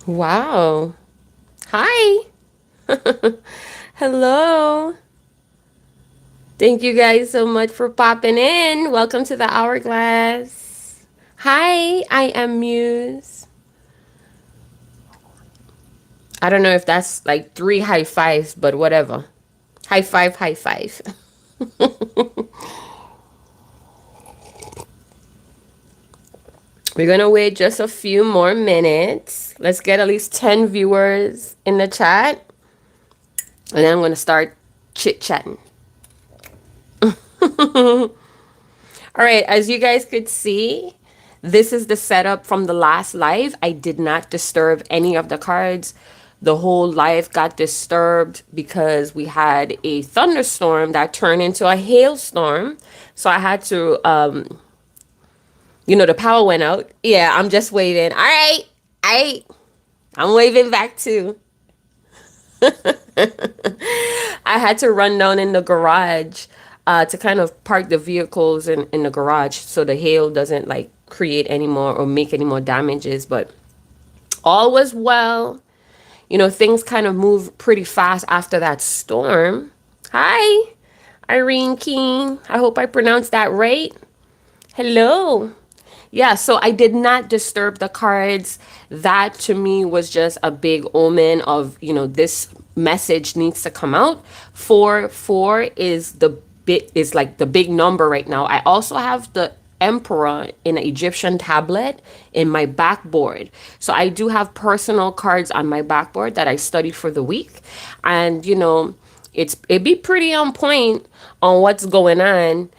Wow. Hi. Hello. Thank you guys so much for popping in. Welcome to the Hourglass. Hi, I am Muse. I don't know if that's like three high fives, but whatever. High five, high five. We're going to wait just a few more minutes. Let's get at least 10 viewers in the chat. And then I'm going to start chit chatting. All right, as you guys could see, this is the setup from the last live. I did not disturb any of the cards. The whole live got disturbed because we had a thunderstorm that turned into a hailstorm. So I had to, the power went out. Yeah, I'm just waving. All right, I'm waving back too. I had to run down in the garage to kind of park the vehicles in the garage so the hail doesn't like create any more or make any more damages. But all was well. Things kind of moved pretty fast after that storm. Hi, Irene King. I hope I pronounced that right. Hello. Yeah, so I did not disturb the cards. That to me was just a big omen of, this message needs to come out. Four is like the big number right now. I also have the Emperor in an Egyptian tablet in my backboard. So I do have personal cards on my backboard that I studied for the week. And, it'd be pretty on point on what's going on.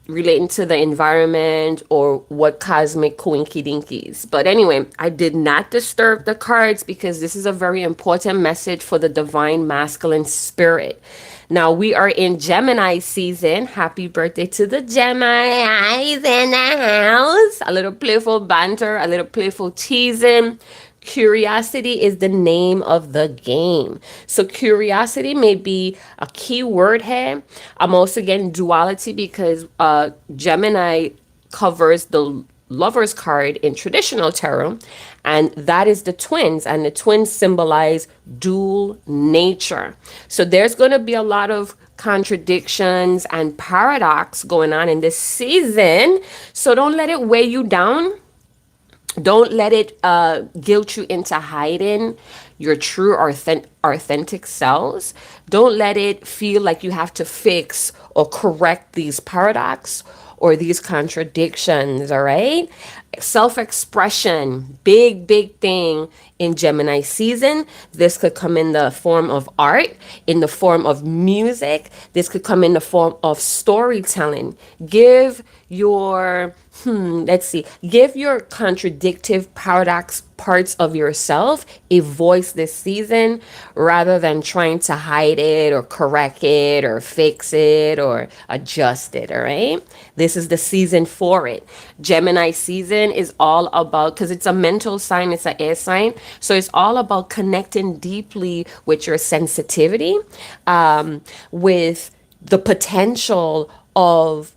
Relating to the environment or what cosmic coinky dinkies. But anyway, I did not disturb the cards because this is a very important message for the divine masculine spirit. Now we are in Gemini season. Happy birthday to the Geminis in the house. A little playful banter, a little playful teasing. Curiosity is the name of the game. So curiosity may be a key word here. I'm also getting duality because Gemini covers the Lover's card in traditional tarot, and that is the twins, and the twins symbolize dual nature. So there's going to be a lot of contradictions and paradox going on in this season. So don't let it weigh you down. Don't let it guilt you into hiding your true authentic selves. Don't let it feel like you have to fix or correct these paradox or these contradictions, all right? Self-expression, big thing in Gemini season. This could come in the form of art, in the form of music. This could come in the form of storytelling. Give your give your contradictive paradox parts of yourself a voice this season rather than trying to hide it or correct it or fix it or adjust it, all right? This is the season for it. Gemini season is all about, because it's a mental sign, it's an air sign, so it's all about connecting deeply with your sensitivity, with the potential of,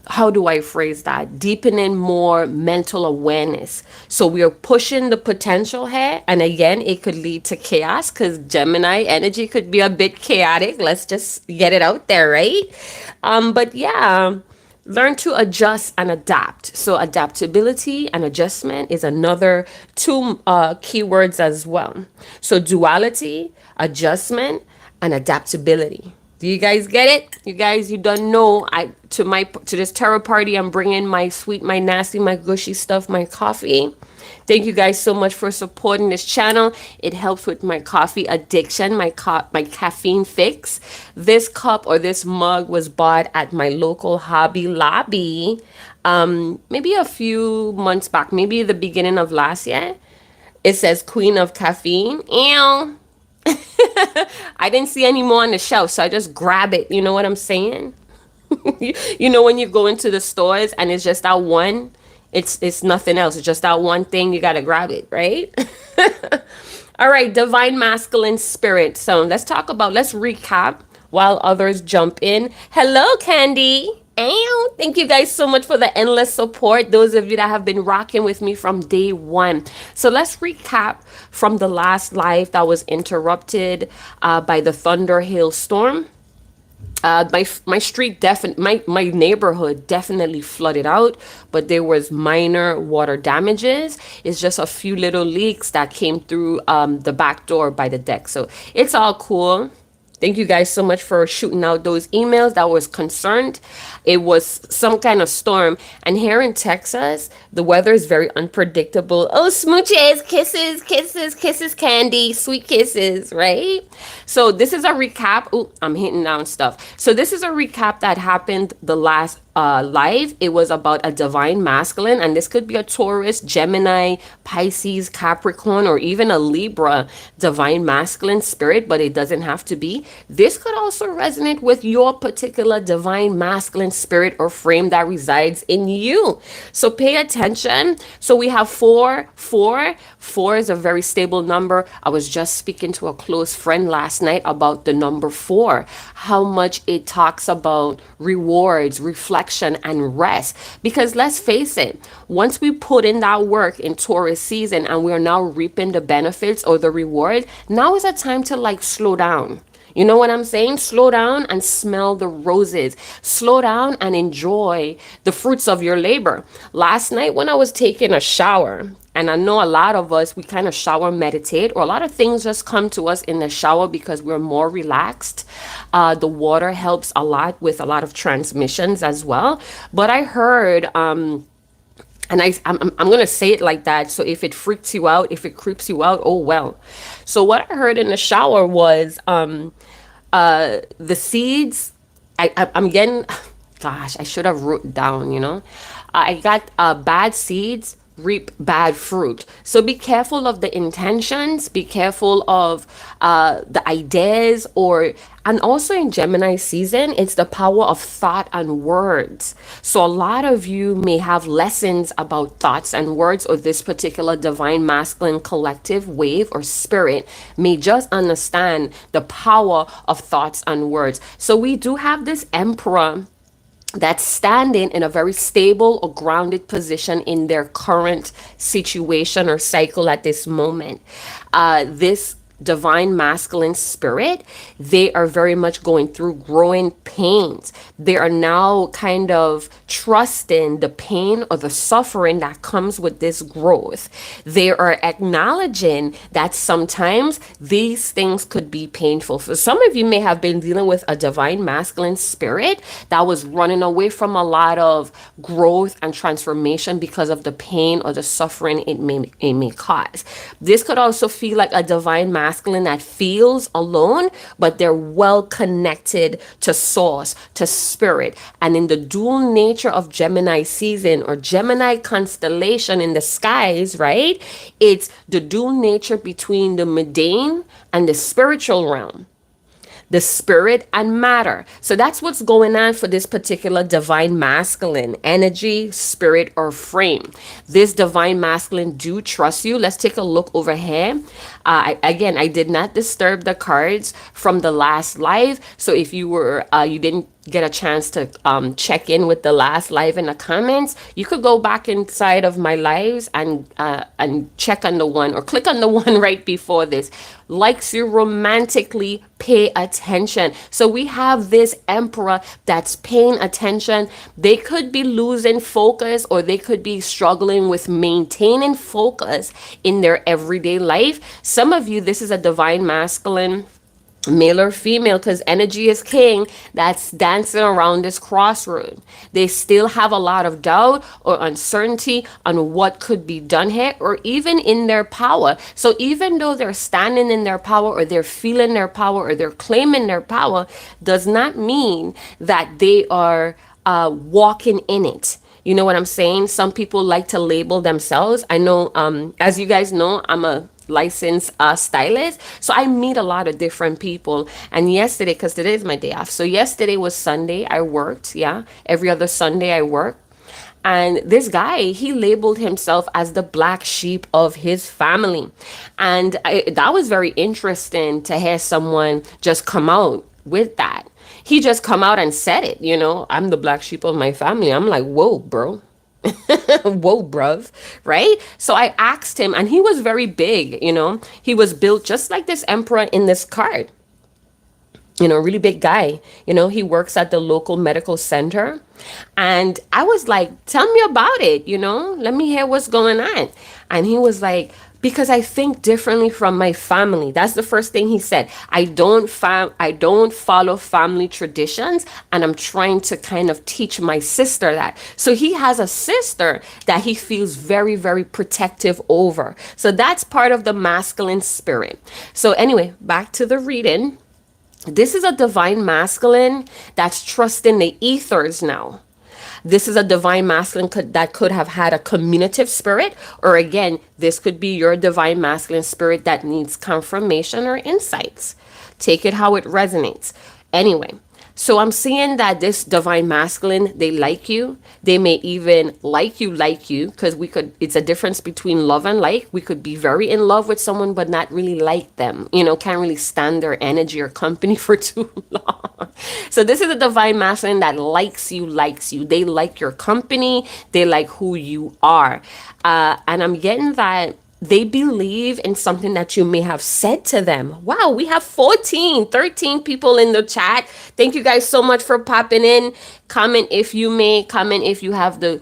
how do I phrase that? Deepening more mental awareness. So we are pushing the potential here. And again, it could lead to chaos because Gemini energy could be a bit chaotic. Let's just get it out there, right? But yeah, learn to adjust and adapt. So adaptability and adjustment is another two keywords as well. So duality, adjustment, and adaptability. Do you guys get it? You don't know. To this tarot party, I'm bringing my sweet, my nasty, my gushy stuff, my coffee. Thank you guys so much for supporting this channel. It helps with my coffee addiction, my caffeine fix. This cup or this mug was bought at my local Hobby Lobby, maybe a few months back, maybe the beginning of last year. It says Queen of Caffeine. Ew. I didn't see any more on the shelf, so I just grab it. You know what I'm saying? When you go into the stores and it's just that one, it's nothing else. It's just that one thing. You got to grab it, right? All right, divine masculine spirit. So let's recap while others jump in. Hello, Candy. Ow. Thank you guys so much for the endless support. Those of you that have been rocking with me from day one. So let's recap from the last live that was interrupted by the thunder hail storm. My street my neighborhood definitely flooded out, but there was minor water damages. It's just a few little leaks that came through the back door by the deck, so it's all cool. Thank you guys so much for shooting out those emails that was concerned. It was some kind of storm. And here in Texas, the weather is very unpredictable. Oh, smooches, kisses, kisses, kisses, candy, sweet kisses, right? So this is a recap. Oh, I'm hitting down stuff. So this is a recap that happened the last live. It was about a divine masculine, and this could be a Taurus, Gemini, Pisces, Capricorn, or even a Libra divine masculine spirit, but it doesn't have to be. This could also resonate with your particular divine masculine spirit or frame that resides in you. So pay attention. So we have four. Four is a very stable number. I was just speaking to a close friend last night about the number four, how much it talks about rewards, reflection, and rest. Because let's face it, once we put in that work in Taurus season and we are now reaping the benefits or the reward, now is a time to like slow down. You know what I'm saying? Slow down and smell the roses. Slow down and enjoy the fruits of your labor. Last night when I was taking a shower, and I know a lot of us, we kind of shower meditate, or a lot of things just come to us in the shower because we're more relaxed. The water helps a lot with a lot of transmissions as well. But I heard, and I'm going to say it like that. So if it freaks you out, if it creeps you out, oh well. So what I heard in the shower was the seeds. I'm getting, gosh, I should have wrote down, you know. I got bad seeds reap bad fruit. So be careful of the intentions, be careful of the ideas, and also in Gemini season, it's the power of thought and words. So a lot of you may have lessons about thoughts and words, or this particular divine masculine collective wave or spirit may just understand the power of thoughts and words. So we do have this emperor that's standing in a very stable or grounded position in their current situation or cycle at this moment. This divine masculine spirit, they are very much going through growing pains. They are now kind of trusting the pain or the suffering that comes with this growth. They are acknowledging that sometimes these things could be painful. For some of you may have been dealing with a divine masculine spirit that was running away from a lot of growth and transformation because of the pain or the suffering it may cause. This could also feel like a divine masculine that feels alone, but they're well connected to source, to spirit. And in the dual nature of Gemini season or Gemini constellation in the skies, right? It's the dual nature between the mundane and the spiritual realm, the spirit and matter. So that's what's going on for this particular divine masculine energy, spirit, or frame. This divine masculine do trust you. Let's take a look over here. Again, I did not disturb the cards from the last live. So if you didn't get a chance to check in with the last live in the comments, you could go back inside of my lives and check on the one or click on the one right before this. Likes you romantically, pay attention. So we have this emperor that's paying attention. They could be losing focus, or they could be struggling with maintaining focus in their everyday life. Some of you, this is a divine masculine, male or female, because energy is king, that's dancing around this crossroad. They still have a lot of doubt or uncertainty on what could be done here, or even in their power. So even though they're standing in their power, or they're feeling their power, or they're claiming their power, does not mean that they are walking in it. You know what I'm saying? Some people like to label themselves. I know, as you guys know, I'm a licensed stylist, so I meet a lot of different people. And yesterday, because today is my day off, so yesterday was Sunday, I worked. Every other Sunday I work. And this guy, he labeled himself as the black sheep of his family. And that was very interesting to hear someone just come out with that. He just come out and said it, I'm the black sheep of my family. I'm like, whoa, bro. Whoa, bruv. Right? So I asked him, and he was very big, He was built just like this emperor in this card. Really big guy. He works at the local medical center. And I was like, tell me about it, let me hear what's going on. And he was like, because I think differently from my family. That's the first thing he said. I don't follow family traditions, and I'm trying to kind of teach my sister that. So he has a sister that he feels very, very protective over. So that's part of the masculine spirit. So anyway, back to the reading. This is a divine masculine that's trusting the ethers now. This is a divine masculine that could have had a communicative spirit, or again, this could be your divine masculine spirit that needs confirmation or insights. Take it how it resonates. Anyway, so I'm seeing that this divine masculine, they like you. They may even like you, because it's a difference between love and like. We could be very in love with someone, but not really like them, can't really stand their energy or company for too long. So this is a divine masculine that likes you. They like your company. They like who you are. And I'm getting that they believe in something that you may have said to them. Wow, we have 13 people in the chat. Thank you guys so much for popping in. Comment if you may. Comment if you have the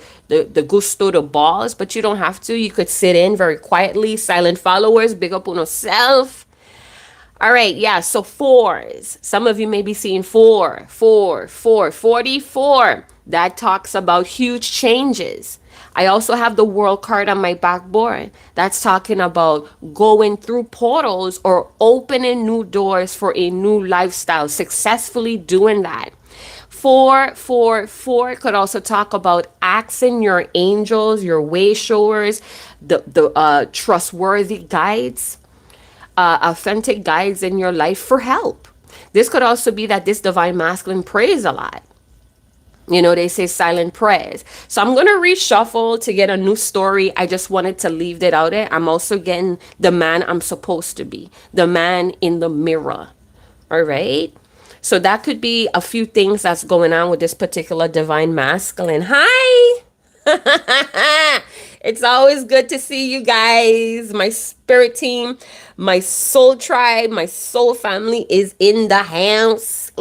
gusto, the balls, but you don't have to. You could sit in very quietly. Silent followers, big up on yourself. All right, yeah, so 4s. Some of you may be seeing 44. That talks about huge changes. I also have the World card on my backboard. That's talking about going through portals or opening new doors for a new lifestyle, successfully doing that. 4 could also talk about asking your angels, your way showers, the trustworthy guides, authentic guides in your life for help. This could also be that this divine masculine prays a lot. They say silent prayers. So I'm going to reshuffle to get a new story. I just wanted to leave that out there. I'm also getting the man I'm supposed to be, the man in the mirror. All right. So that could be a few things that's going on with this particular divine masculine. Hi. It's always good to see you guys. My spirit team, my soul tribe, my soul family is in the house.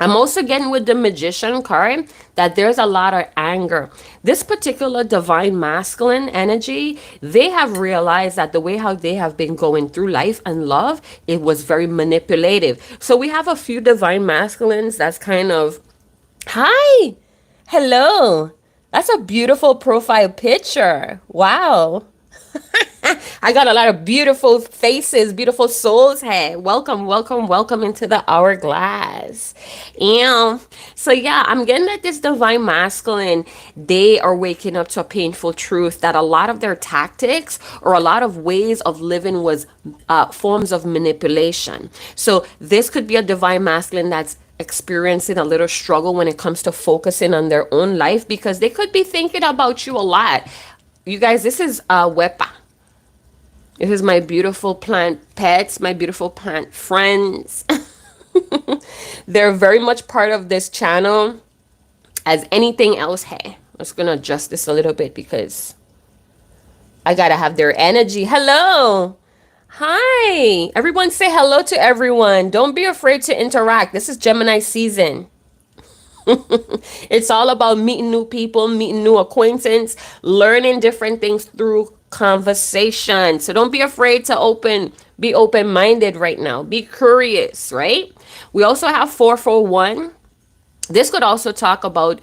I'm also getting with the magician card that there's a lot of anger. This particular divine masculine energy, they have realized that the way how they have been going through life and love, it was very manipulative. So we have a few divine masculines that's kind of, hi, hello. That's a beautiful profile picture. Wow. I got a lot of beautiful faces, beautiful souls here. Welcome into the hourglass. So yeah, I'm getting that this divine masculine, they are waking up to a painful truth that a lot of their tactics or a lot of ways of living was forms of manipulation. So this could be a divine masculine that's experiencing a little struggle when it comes to focusing on their own life, because they could be thinking about you a lot. You guys, this is Wepa. This is my beautiful plant pets, my beautiful plant friends. They're very much part of this channel as anything else. Hey, I'm just going to adjust this a little bit because I got to have their energy. Hello. Hi. Everyone say hello to everyone. Don't be afraid to interact. This is Gemini season. It's all about meeting new people, meeting new acquaintance, learning different things through conversation. So don't be afraid to be open-minded right now. Be curious, right? We also have 441. This could also talk about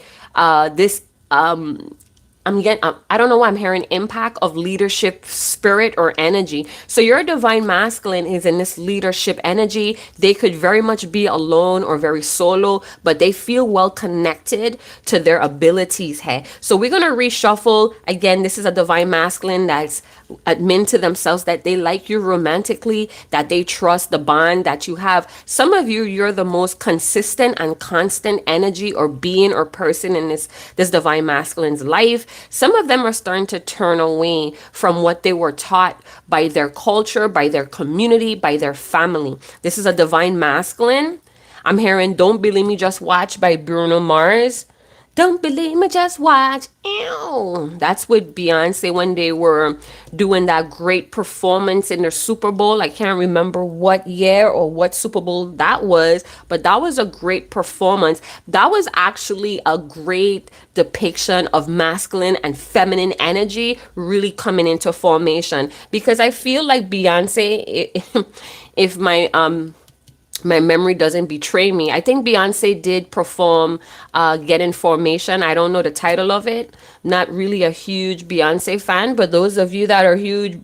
this I don't know why I'm hearing impact of leadership spirit or energy. So your divine masculine is in this leadership energy. They could very much be alone or very solo, but they feel well connected to their abilities here. So we're going to reshuffle. Again, this is a divine masculine that's admit to themselves that they like you romantically, that they trust the bond that you have. Some of you, you're the most consistent and constant energy or being or person in this divine masculine's life. Some of them are starting to turn away from what they were taught by their culture, by their community, by their family. This is a divine masculine. I'm hearing Don't Believe Me, Just Watch by Bruno Mars. Don't believe me, just watch. Ew. That's with Beyonce when they were doing that great performance in their Super Bowl. I can't remember what year or what Super Bowl that was, but that was a great performance. That was actually a great depiction of masculine and feminine energy really coming into formation. Because I feel like Beyonce, if my memory doesn't betray me, I think Beyonce did perform Get in Formation. I don't know the title of it. Not really a huge Beyonce fan, but those of you that are huge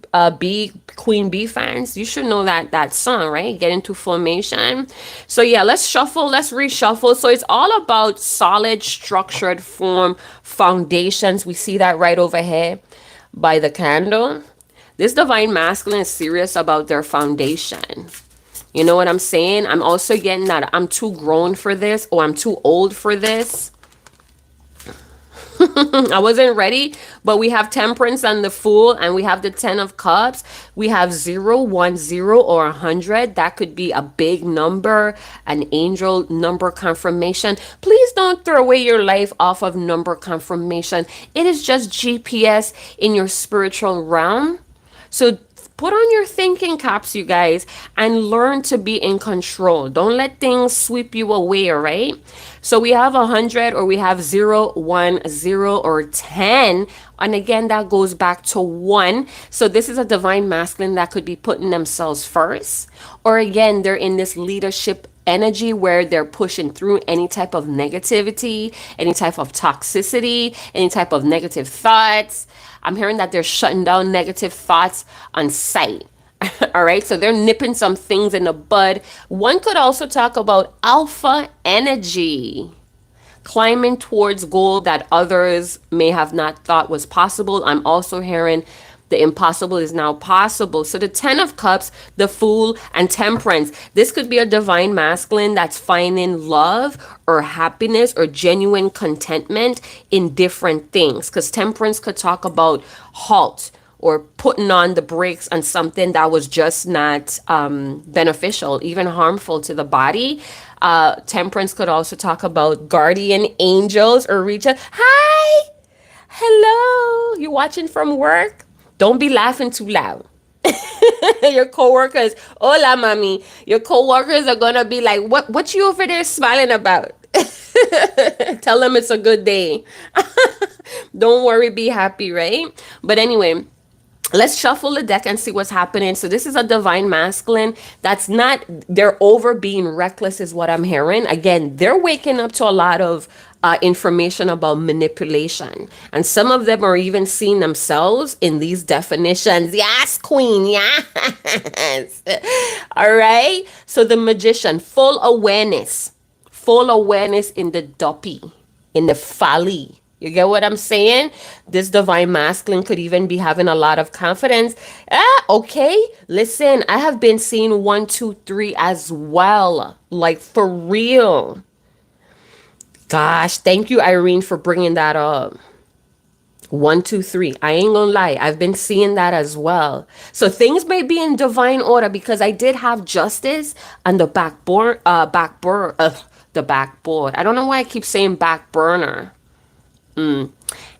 Queen Bee fans, you should know that song, right? Get into Formation. So yeah, let's shuffle, let's reshuffle. So it's all about solid, structured form foundations. We see that right over here by the candle. This divine masculine is serious about their foundation. You know what I'm saying? I'm also getting that I'm too grown for this, or I'm too old for this. I wasn't ready, but we have Temperance and the Fool, and we have the 10 of Cups. We have 0, 1, 0, or 100. That could be a big number, an angel number confirmation. Please don't throw away your life off of number confirmation. It is just GPS in your spiritual realm. So put on your thinking caps, you guys, and learn to be in control. Don't let things sweep you away, all right? So we have 100, or we have 0, 1, 0, or 10. And again, that goes back to 1. So this is a divine masculine that could be putting themselves first. Or again, they're in this leadership energy where they're pushing through any type of negativity, any type of toxicity, any type of negative thoughts. I'm hearing that they're shutting down negative thoughts on sight. All right, so they're nipping some things in the bud. One could also talk about alpha energy, climbing towards goal that others may have not thought was possible. I'm also hearing the impossible is now possible. So the 10 of Cups, the Fool, and Temperance. This could be a divine masculine that's finding love or happiness or genuine contentment in different things. Because Temperance could talk about halt or putting on the brakes on something that was just not beneficial, even harmful to the body. Temperance could also talk about guardian angels or reach out. Hi, hello, you watching from work? Don't be laughing too loud. Your coworkers, hola, mommy. Your coworkers are gonna be like, what you over there smiling about? Tell them it's a good day. Don't worry, be happy, right? But anyway, let's shuffle the deck and see what's happening. So this is a divine masculine that's not, they're over being reckless is what I'm hearing. Again, they're waking up to a lot of information about manipulation. And some of them are even seeing themselves in these definitions. Yes, queen, yes. All right. So the Magician, full awareness in the duppy, in the folly. You get what I'm saying? This divine masculine could even be having a lot of confidence. Okay. Listen, I have been seeing 1, 2, 3 as well. Like for real. Gosh, thank you, Irene, for bringing that up. 1, 2, 3. I ain't gonna lie. I've been seeing that as well. So things may be in divine order because I did have Justice on the backboard. The backboard. I don't know why I keep saying back burner.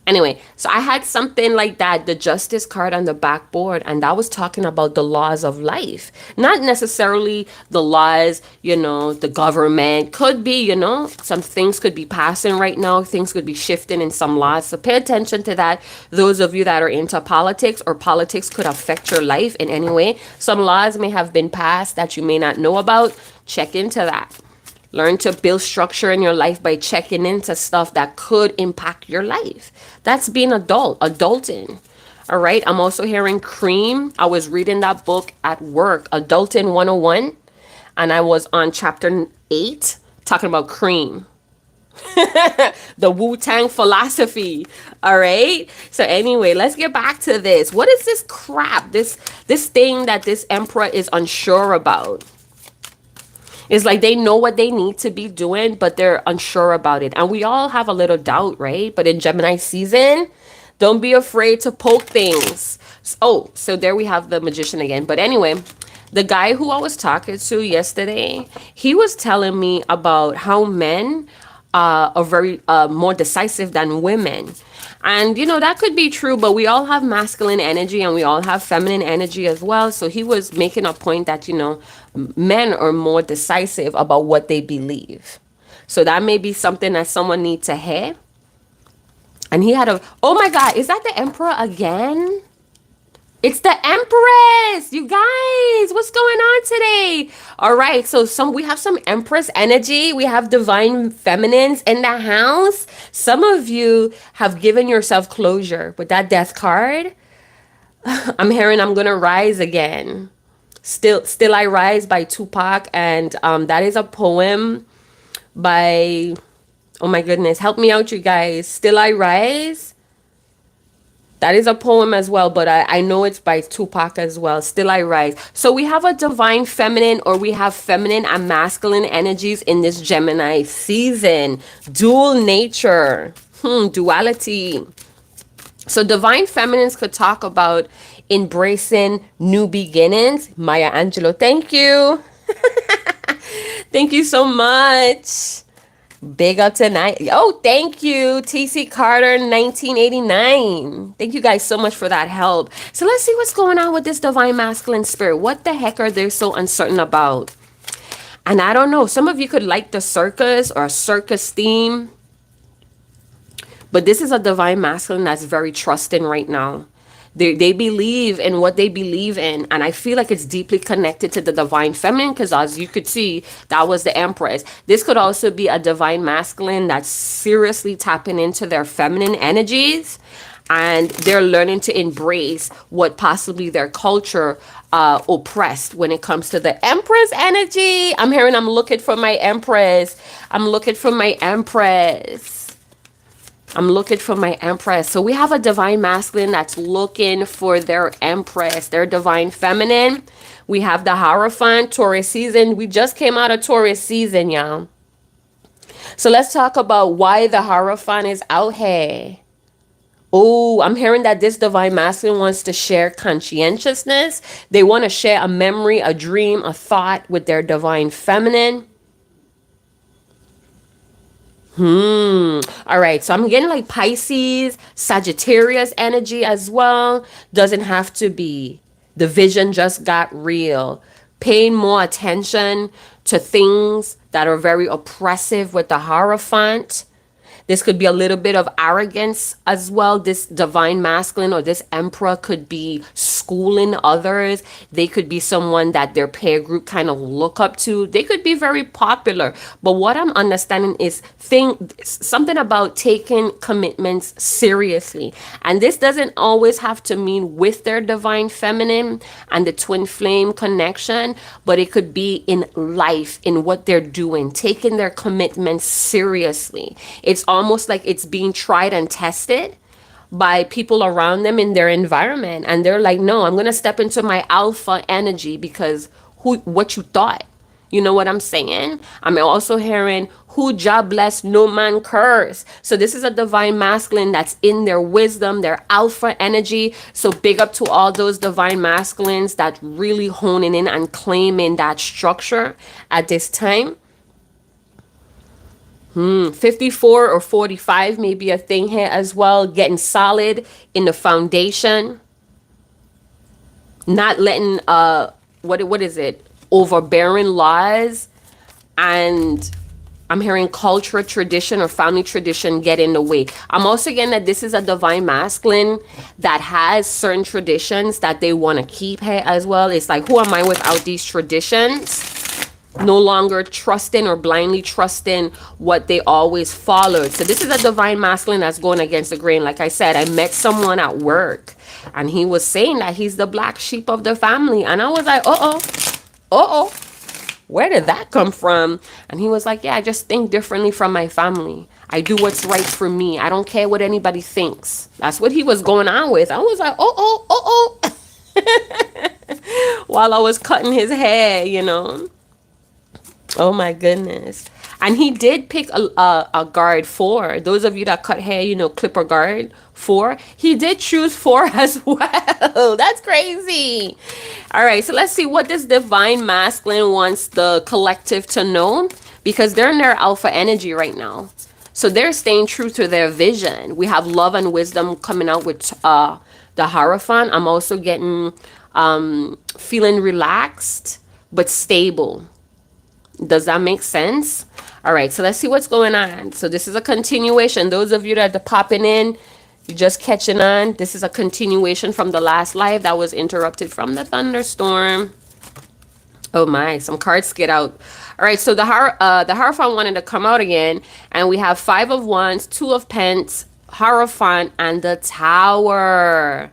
Anyway, so I had something like that, the Justice card on the backboard, and that was talking about the laws of life. Not necessarily the laws, the government. Could be, some things could be passing right now. Things could be shifting in some laws. So pay attention to that. Those of you that are into politics, or politics could affect your life in any way. Some laws may have been passed that you may not know about. Check into that. Learn to build structure in your life by checking into stuff that could impact your life. That's being adulting. All right. I'm also hearing cream. I was reading that book at work, Adulting 101. And I was on chapter 8 talking about cream. The Wu-Tang philosophy. All right. So anyway, let's get back to this. What is this crap? This thing that this emperor is unsure about. It's like they know what they need to be doing, but they're unsure about it. And we all have a little doubt, right? But in Gemini season, don't be afraid to poke things. Oh, so there we have the magician again. But anyway, the guy who I was talking to yesterday, he was telling me about how men are very more decisive than women. And, you know, that could be true, but we all have masculine energy and we all have feminine energy as well. So he was making a point that, you know, men are more decisive about what they believe. So that may be something that someone needs to hear. And he had oh my God, is that the emperor again? It's the Empress, you guys. What's going on today? All right, so we have some Empress energy. We have divine feminines in the house. Some of you have given yourself closure with that death card. I'm hearing I'm gonna rise again. Still I Rise by Tupac, and that is a poem by, oh my goodness, help me out, you guys. Still I Rise. That is a poem as well, but I know it's by Tupac as well. Still I Rise. So we have a divine feminine, or we have feminine and masculine energies in this Gemini season. Dual nature. Duality. So divine feminines could talk about embracing new beginnings. Maya Angelou, thank you. Thank you so much. Big up tonight. Oh, thank you, TC Carter 1989. Thank you guys so much for that help. So let's see what's going on with this divine masculine spirit. What the heck are they so uncertain about? And I don't know. Some of you could like the circus or circus theme. But this is a divine masculine that's very trusting right now. They believe in what they believe in. And I feel like it's deeply connected to the divine feminine, because as you could see, that was the Empress. This could also be a divine masculine that's seriously tapping into their feminine energies. And they're learning to embrace what possibly their culture oppressed when it comes to the Empress energy. I'm looking for my Empress. I'm looking for my Empress. I'm looking for my Empress. So we have a divine masculine that's looking for their Empress, their divine feminine. We have the Hierophant, Taurus season. We just came out of Taurus season, y'all. So let's talk about why the Hierophant is out here. Oh, I'm hearing that this divine masculine wants to share conscientiousness. They want to share a memory, a dream, a thought with their divine feminine. All right, so I'm getting like Pisces, Sagittarius energy as well. Doesn't have to be. The vision just got real. Paying more attention to things that are very oppressive with the Hierophant. This could be a little bit of arrogance as well. This divine masculine or this emperor could be schooling others. They could be someone that their peer group kind of look up to. They could be very popular. But what I'm understanding is something about taking commitments seriously. And this doesn't always have to mean with their divine feminine and the twin flame connection, but it could be in life, in what they're doing, taking their commitments seriously. It's almost like it's being tried and tested by people around them in their environment, and they're like, no, I'm gonna step into my alpha energy because what you thought, you know what I'm saying? I'm also hearing who job bless, no man curse. So this is a divine masculine that's in their wisdom, their alpha energy. So big up to all those divine masculines that really honing in and claiming that structure at this time. 54 or 45 may be a thing here as well. Getting solid in the foundation. Not letting, what is it? Overbearing laws. And I'm hearing culture, tradition, or family tradition get in the way. I'm also getting that this is a divine masculine that has certain traditions that they want to keep here as well. It's like, who am I without these traditions? No longer trusting or blindly trusting what they always followed. So this is a divine masculine that's going against the grain. Like I said, I met someone at work and he was saying that he's the black sheep of the family. And I was like, uh-oh. where did that come from? And he was like, yeah, I just think differently from my family. I do what's right for me. I don't care what anybody thinks. That's what he was going on with. I was like, while I was cutting his hair, you know. Oh my goodness. And he did pick a guard 4. Those of you that cut hair, you know, clipper guard 4. He did choose 4 as well. That's crazy. All right, so let's see what this divine masculine wants the collective to know, because they're in their alpha energy right now. So they're staying true to their vision. We have love and wisdom coming out with the Hierophant. I'm also getting feeling relaxed but stable. Does that make sense? All right, so let's see what's going on. So this is a continuation. Those of you that are popping in, you're just catching on. This is a continuation from the last live that was interrupted from the thunderstorm. Oh my, some cards get out. All right, so the Hierophant wanted to come out again, and we have 5 of Wands, 2 of Pence, Hierophant, and the Tower.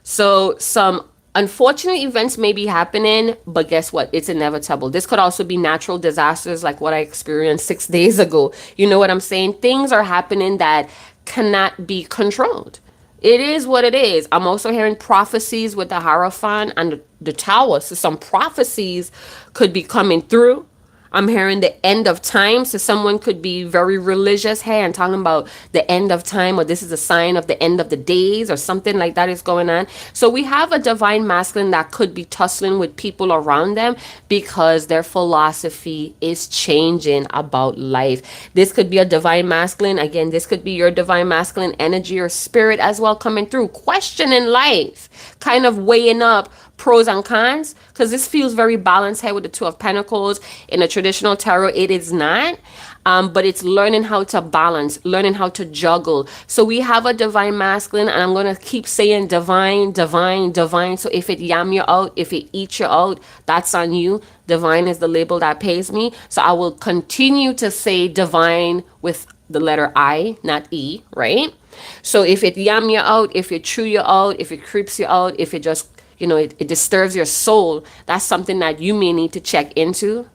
So some unfortunate events may be happening, but guess what? It's inevitable. This could also be natural disasters like what I experienced 6 days ago. You know what I'm saying? Things are happening that cannot be controlled. It is what it is. I'm also hearing prophecies with the Hierophant and the Tower. So some prophecies could be coming through. I'm hearing the end of time. So someone could be very religious. Hey, I'm talking about the end of time, or this is a sign of the end of the days, or something like that is going on. So we have a divine masculine that could be tussling with people around them because their philosophy is changing about life. This could be a divine masculine. Again, this could be your divine masculine energy or spirit as well, coming through, questioning life, kind of weighing up pros and cons, because this feels very balanced here with the 2 of Pentacles. In a traditional tarot, it is not, but it's learning how to balance, learning how to juggle. So we have a divine masculine, and I'm going to keep saying divine, divine, divine. So if it yam you out, if it eats you out, that's on you. Divine is the label that pays me. So I will continue to say divine with the letter I, not E, right? So if it yam you out, if it chew you out, if it creeps you out, if it just, you know, it disturbs your soul, that's something that you may need to check into.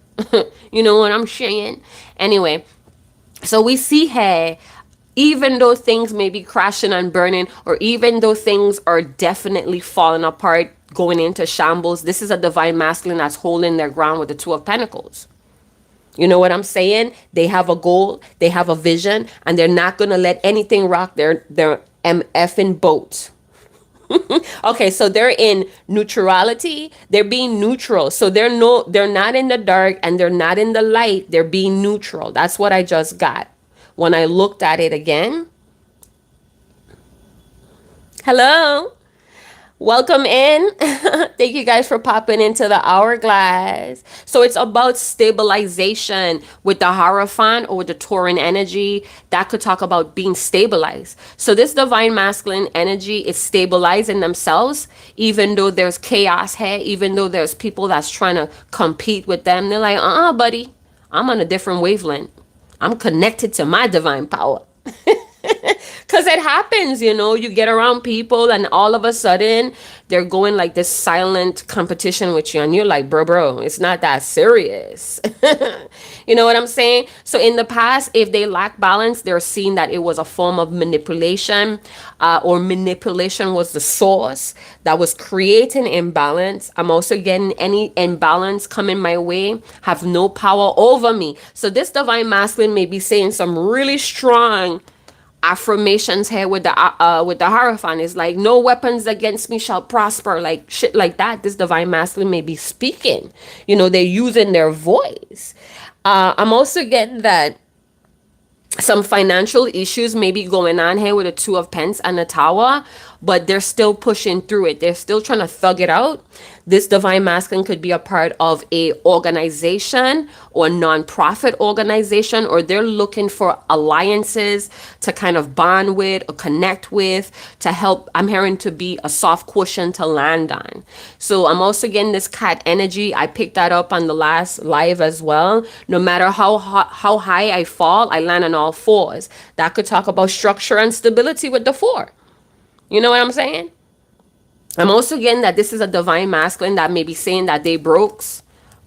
You know what I'm saying? Anyway, so we see here, even though things may be crashing and burning, or even though things are definitely falling apart, going into shambles, this is a divine masculine that's holding their ground with the 2 of Pentacles. You know what I'm saying? They have a goal, they have a vision, and they're not going to let anything rock their effing boat. Okay, so they're in neutrality. They're being neutral. So they're not in the dark and they're not in the light. They're being neutral. That's what I just got when I looked at it again. Hello. Welcome in. Thank you guys for popping into the hourglass. So it's about stabilization with the Hierophant or with the Tauran energy. That could talk about being stabilized. So this divine masculine energy is stabilizing themselves, even though there's chaos here, even though there's people that's trying to compete with them. They're like, buddy, I'm on a different wavelength. I'm connected to my divine power. Because it happens, you know, you get around people and all of a sudden they're going like this silent competition with you, and you're like, bro, it's not that serious. You know what I'm saying? So in the past, if they lack balance, they're seeing that it was a form of manipulation, or manipulation was the source that was creating imbalance. I'm also getting any imbalance coming my way have no power over me. So this divine masculine may be saying some really strong affirmations here with the Hierophant. Is like, no weapons against me shall prosper, like shit like that. This divine masculine may be speaking, you know, they're using their voice. I'm also getting that some financial issues may be going on here with the 2 of Pence and the Tower, but they're still pushing through it. They're still trying to thug it out. This divine masculine could be a part of a organization or non-profit organization, or they're looking for alliances to kind of bond with or connect with to help. I'm hearing to be a soft cushion to land on. So I'm also getting this cat energy. I picked that up on the last live as well. No matter how high I fall, I land on all fours. That could talk about structure and stability with the 4. You know what I'm saying? I'm also getting that this is a divine masculine that may be saying that they broke,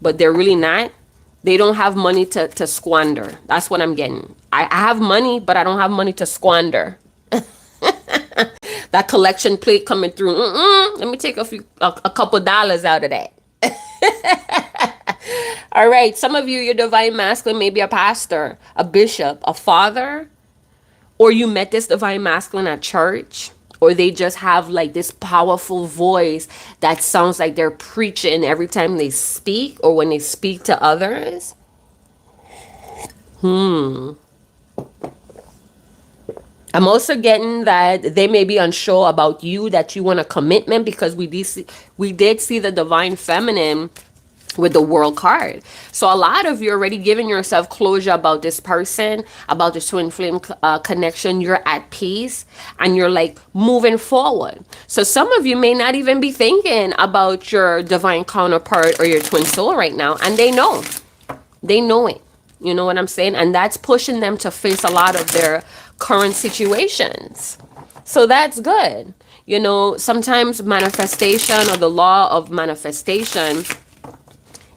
but they're really not. They don't have money to squander. That's what I'm getting. I have money, but I don't have money to squander. That collection plate coming through. Let me take a couple dollars out of that. All right. Some of you, your divine masculine may be a pastor, a bishop, a father, or you met this divine masculine at church, or they just have like this powerful voice that sounds like they're preaching every time they speak or when they speak to others. I'm also getting that they may be unsure about you, that you want a commitment, because we did see the divine feminine with the world card. So a lot of you already giving yourself closure about this person, about the twin flame connection. You're at peace and you're like moving forward. So some of you may not even be thinking about your divine counterpart or your twin soul right now, and they know it. You know what I'm saying? And that's pushing them to face a lot of their current situations. So that's good. You know, sometimes manifestation, or the law of manifestation,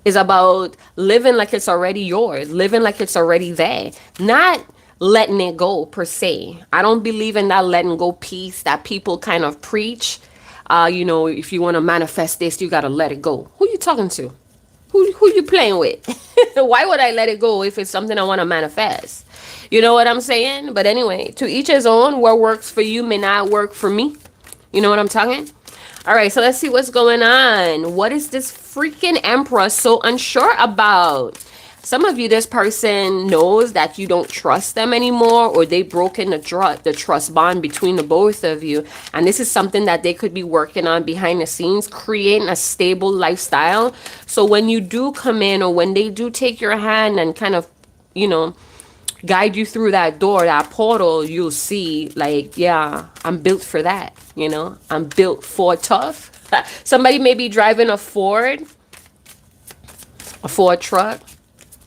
is about living like it's already yours, living like it's already there, not letting it go per se. I don't believe in that letting go piece that people kind of preach. You know, if you want to manifest this, you got to let it go. Who you talking to? Who you playing with? Why would I let it go if it's something I want to manifest? You know what I'm saying? But anyway, to each his own. What works for you may not work for me. You know what I'm talking? All right, so let's see what's going on. What is this freaking Empress so unsure about? Some of you, this person knows that you don't trust them anymore, or they've broken the trust bond between the both of you. And this is something that they could be working on behind the scenes, creating a stable lifestyle. So when you do come in, or when they do take your hand and kind of, you know, guide you through that door, that portal, you'll see like, yeah, I'm built for that. You know, I'm built for tough. Somebody may be driving a Ford truck.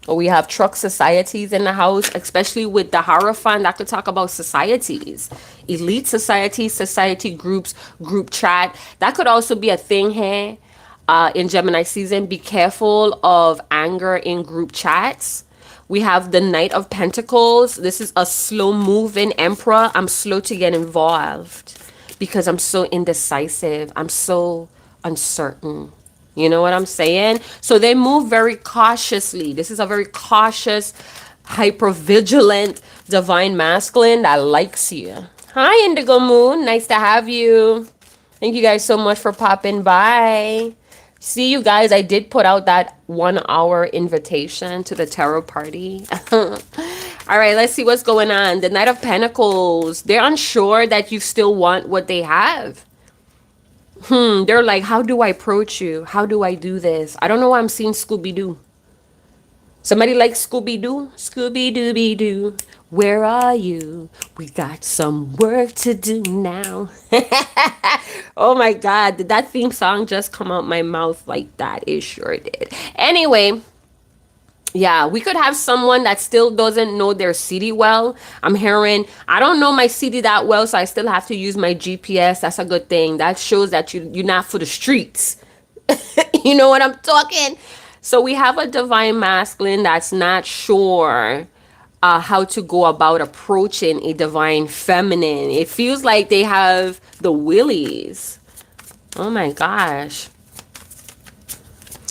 Or we have truck societies in the house, especially with the Hierophant. I could talk about societies, elite societies, society groups, group chat. That could also be a thing here in Gemini season. Be careful of anger in group chats. We have the Knight of Pentacles. This is a slow moving Emperor. I'm slow to get involved because I'm so indecisive. I'm so uncertain. You know what I'm saying? So they move very cautiously. This is a very cautious, hyper-vigilant divine masculine that likes you. Hi, Indigo Moon. Nice to have you. Thank you guys so much for popping by. See you guys. I did put out that 1 hour invitation to the tarot party. All right, let's see what's going on. The Knight of Pentacles. They're unsure that you still want what they have. They're like, how do I approach you? How do I do this? I don't know why I'm seeing Scooby-Doo. Somebody like Scooby-Doo? Scooby-Dooby-Doo, where are you? We got some work to do now. Oh my God, did that theme song just come out my mouth like that? It sure did. Anyway, yeah, we could have someone that still doesn't know their city well. I'm hearing, I don't know my city that well, so I still have to use my GPS. That's a good thing. That shows that you're not for the streets. You know what I'm talking? So we have a divine masculine that's not sure how to go about approaching a divine feminine. It feels like they have the willies. Oh my gosh.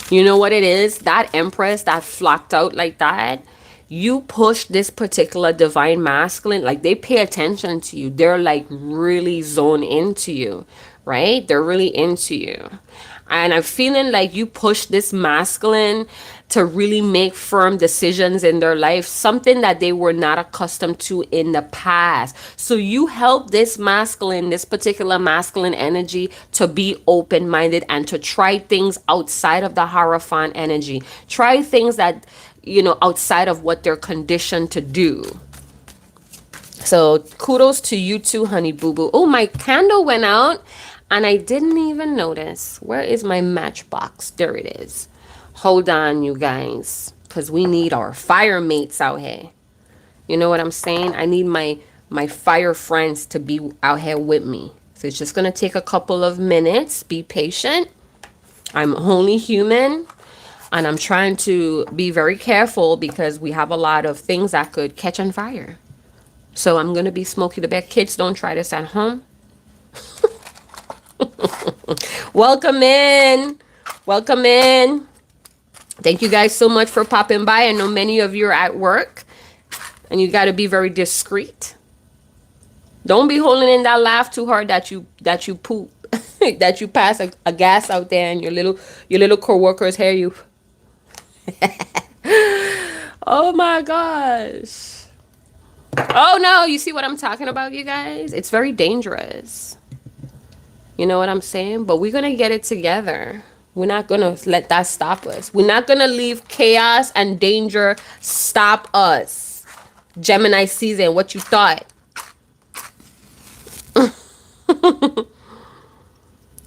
You know what it is? That Empress that flocked out like that, you push this particular divine masculine, like they pay attention to you. They're like really zoned into you, right? They're really into you. And I'm feeling like you push this masculine to really make firm decisions in their life, something that they were not accustomed to in the past. So you help this masculine, this particular masculine energy, to be open-minded and to try things outside of the Hierophant energy. Try things that, you know, outside of what they're conditioned to do. So kudos to you too, honey boo boo. Oh, my candle went out and I didn't even notice. Where is my matchbox? There it is. Hold on, you guys, because we need our fire mates out here. You know what I'm saying? I need my fire friends to be out here with me. So it's just going to take a couple of minutes. Be patient. I'm only human. And I'm trying to be very careful because we have a lot of things that could catch on fire. So I'm going to be Smokey the Bear. Kids, don't try this at home. Welcome in. Welcome in. Thank you guys so much for popping by. I know many of you are at work and you got to be very discreet. Don't be holding in that laugh too hard that you poop, that you pass a gas out there and your little coworkers hear you. Oh my gosh. Oh no, you see what I'm talking about, you guys? It's very dangerous. You know what I'm saying? But we're going to get it together. We're not going to let that stop us. We're not going to leave chaos and danger stop us. Gemini season, what you thought?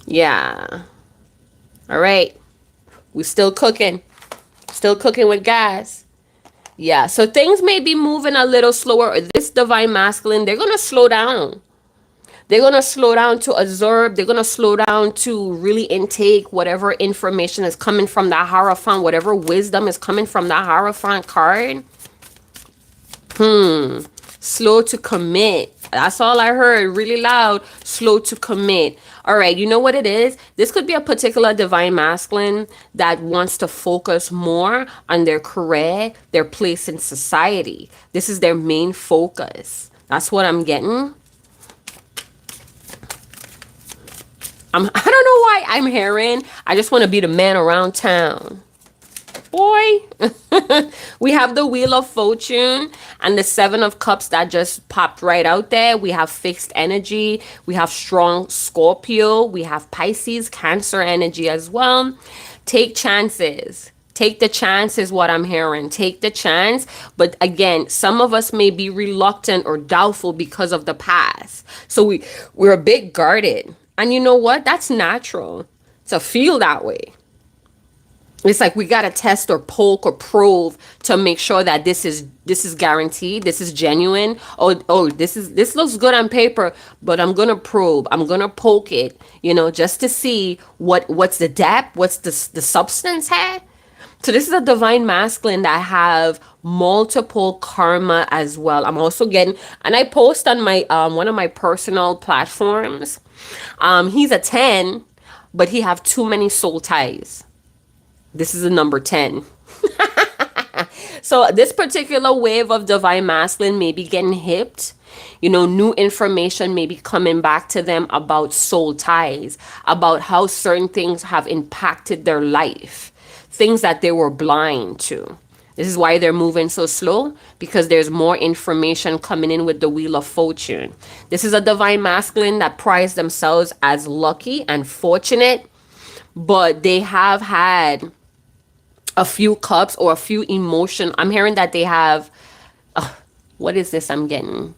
Yeah. All right. We're still cooking. Still cooking with gas. Yeah. So things may be moving a little slower. This divine masculine, they're going to slow down. They're going to slow down to absorb. They're going to slow down to really intake whatever information is coming from that Hierophant, whatever wisdom is coming from that Hierophant card. Slow to commit. That's all I heard. Really loud. Slow to commit. All right. You know what it is? This could be a particular divine masculine that wants to focus more on their career, their place in society. This is their main focus. That's what I'm getting. I don't know why I'm hearing, I just want to be the man around town. Boy. We have the Wheel of Fortune and the Seven of Cups that just popped right out there. We have fixed energy. We have strong Scorpio. We have Pisces, Cancer energy as well. Take chances. Take the chance is what I'm hearing. Take the chance. But again, some of us may be reluctant or doubtful because of the past. So we're a bit guarded. And you know what? That's natural to feel that way. It's like we got to test or poke or probe to make sure that this is guaranteed. This is genuine. Oh, this looks good on paper, but I'm going to probe. I'm going to poke it, just to see what's the depth, what's the substance here. So this is a divine masculine that have multiple karma as well. I'm also getting, and I post on my one of my personal platforms. He's a 10, but he have too many soul ties. This is a number 10. So this particular wave of divine masculine may be getting hipped. New information may be coming back to them about soul ties, about how certain things have impacted their life, things that they were blind to. This is why they're moving so slow, because there's more information coming in with the Wheel of Fortune. This is a divine masculine that prides themselves as lucky and fortunate, but they have had a few cups or a few emotion. I'm hearing that they have, what is this I'm getting?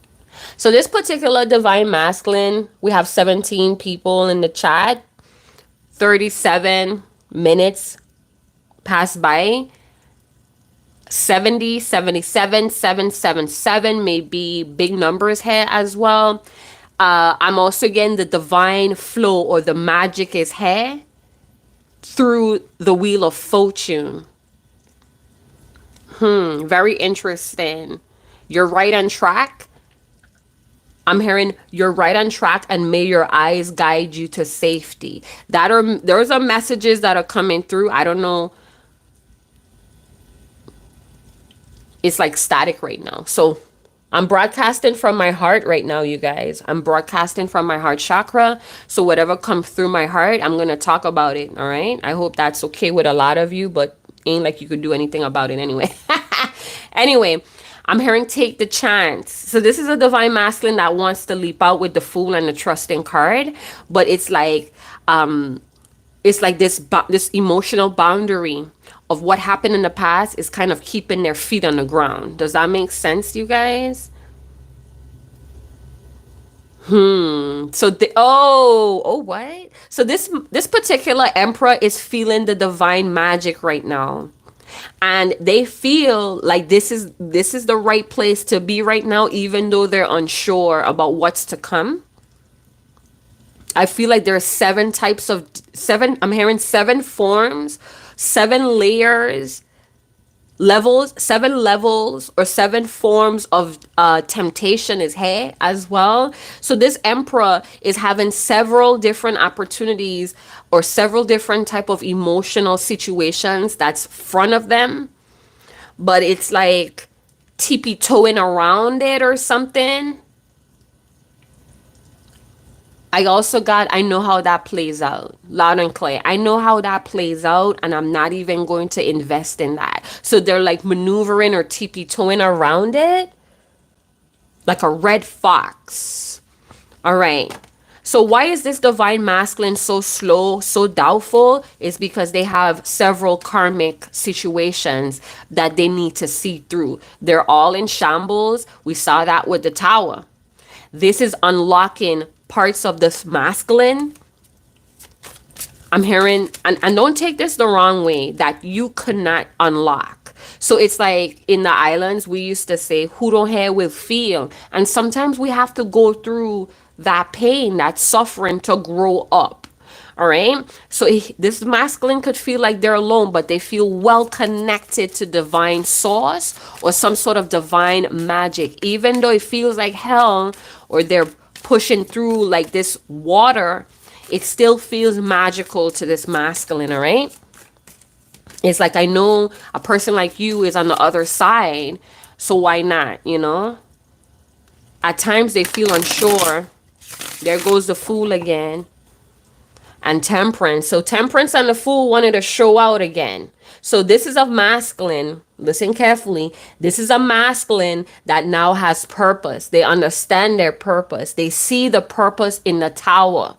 So this particular divine masculine, we have 17 people in the chat. 37 minutes passed by. 70, 77, 777 may be big numbers here as well. I'm also getting the divine flow or the magic is here through the Wheel of Fortune. Very interesting. You're right on track. I'm hearing you're right on track, and may your eyes guide you to safety. Those are messages that are coming through. I don't know. It's like static right now. So I'm broadcasting from my heart right now, you guys. I'm broadcasting from my heart chakra. So whatever comes through my heart, I'm going to talk about it. All right. I hope that's okay with a lot of you, but ain't like you could do anything about it anyway. Anyway, I'm hearing take the chance. So this is a divine masculine that wants to leap out with the Fool and the Trusting card. But it's like this emotional boundary of what happened in the past is kind of keeping their feet on the ground. Does that make sense, you guys? So what? So this particular emperor is feeling the divine magic right now. And they feel like this is the right place to be right now, even though they're unsure about what's to come. I feel like there are I'm hearing 7 forms 7 layers, levels, 7 levels or 7 forms of temptation is here as well. So this emperor is having several different opportunities or several different type of emotional situations that's front of them, but it's like tippy-toeing around it or something. I also got, I know how that plays out. Loud and clear. I know how that plays out, and I'm not even going to invest in that. So they're like maneuvering or tippy-toeing around it like a red fox. All right. So why is this divine masculine so slow, so doubtful? Is because they have several karmic situations that they need to see through. They're all in shambles. We saw that with the tower. This is unlocking parts of this masculine. I'm hearing, and don't take this the wrong way, that you could not unlock. So it's like in the islands, we used to say, who don't hear will feel. And sometimes we have to go through that pain, that suffering to grow up. All right. So this masculine could feel like they're alone, but they feel well connected to divine source or some sort of divine magic, even though it feels like hell or they're pushing through like this water. It still feels magical to this masculine. All right. It's like, I know a person like you is on the other side, so why not, you know? At times they feel unsure. There goes the Fool again. And Temperance. So Temperance and the Fool wanted to show out again. So this is a masculine. Listen carefully. This is a masculine that now has purpose. They understand their purpose. They see the purpose in the Tower.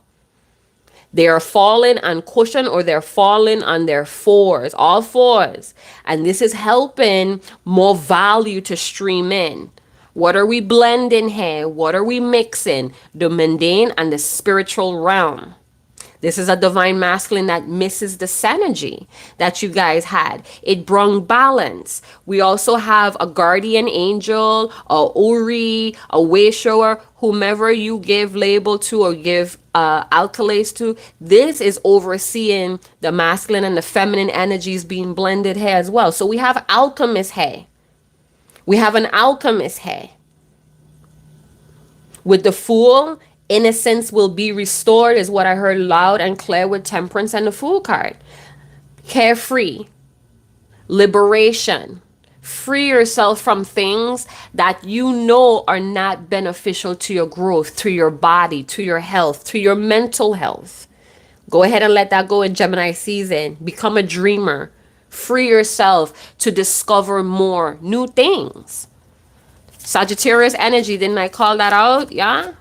They are falling on cushion, or they're falling on their fours, all fours. And this is helping more value to stream in. What are we blending here? What are we mixing? The mundane and the spiritual realm. This is a divine masculine that misses the synergy that you guys had. It brought balance. We also have a guardian angel, a Uri, a way shower, whomever you give label to or give accolades to. This is overseeing the masculine and the feminine energies being blended here as well. So we have alchemist here. We have an alchemist here. With the Fool, innocence will be restored is what I heard loud and clear with Temperance and the Fool card. Carefree. Liberation. Free yourself from things that you know are not beneficial to your growth, to your body, to your health, to your mental health. Go ahead and let that go in Gemini season. Become a dreamer. Free yourself to discover more new things. Sagittarius energy, didn't I call that out? Yeah.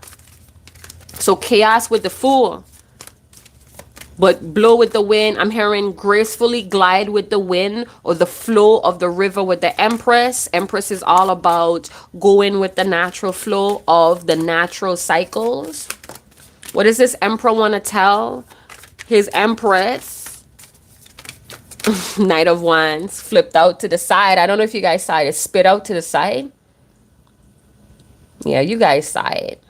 So chaos with the Fool. But blow with the wind. I'm hearing gracefully glide with the wind, or the flow of the river with the Empress. Empress is all about going with the natural flow of the natural cycles. What does this Emperor want to tell his Empress? Knight of Wands flipped out to the side. I don't know if you guys saw it. It spit out to the side. Yeah, you guys saw it.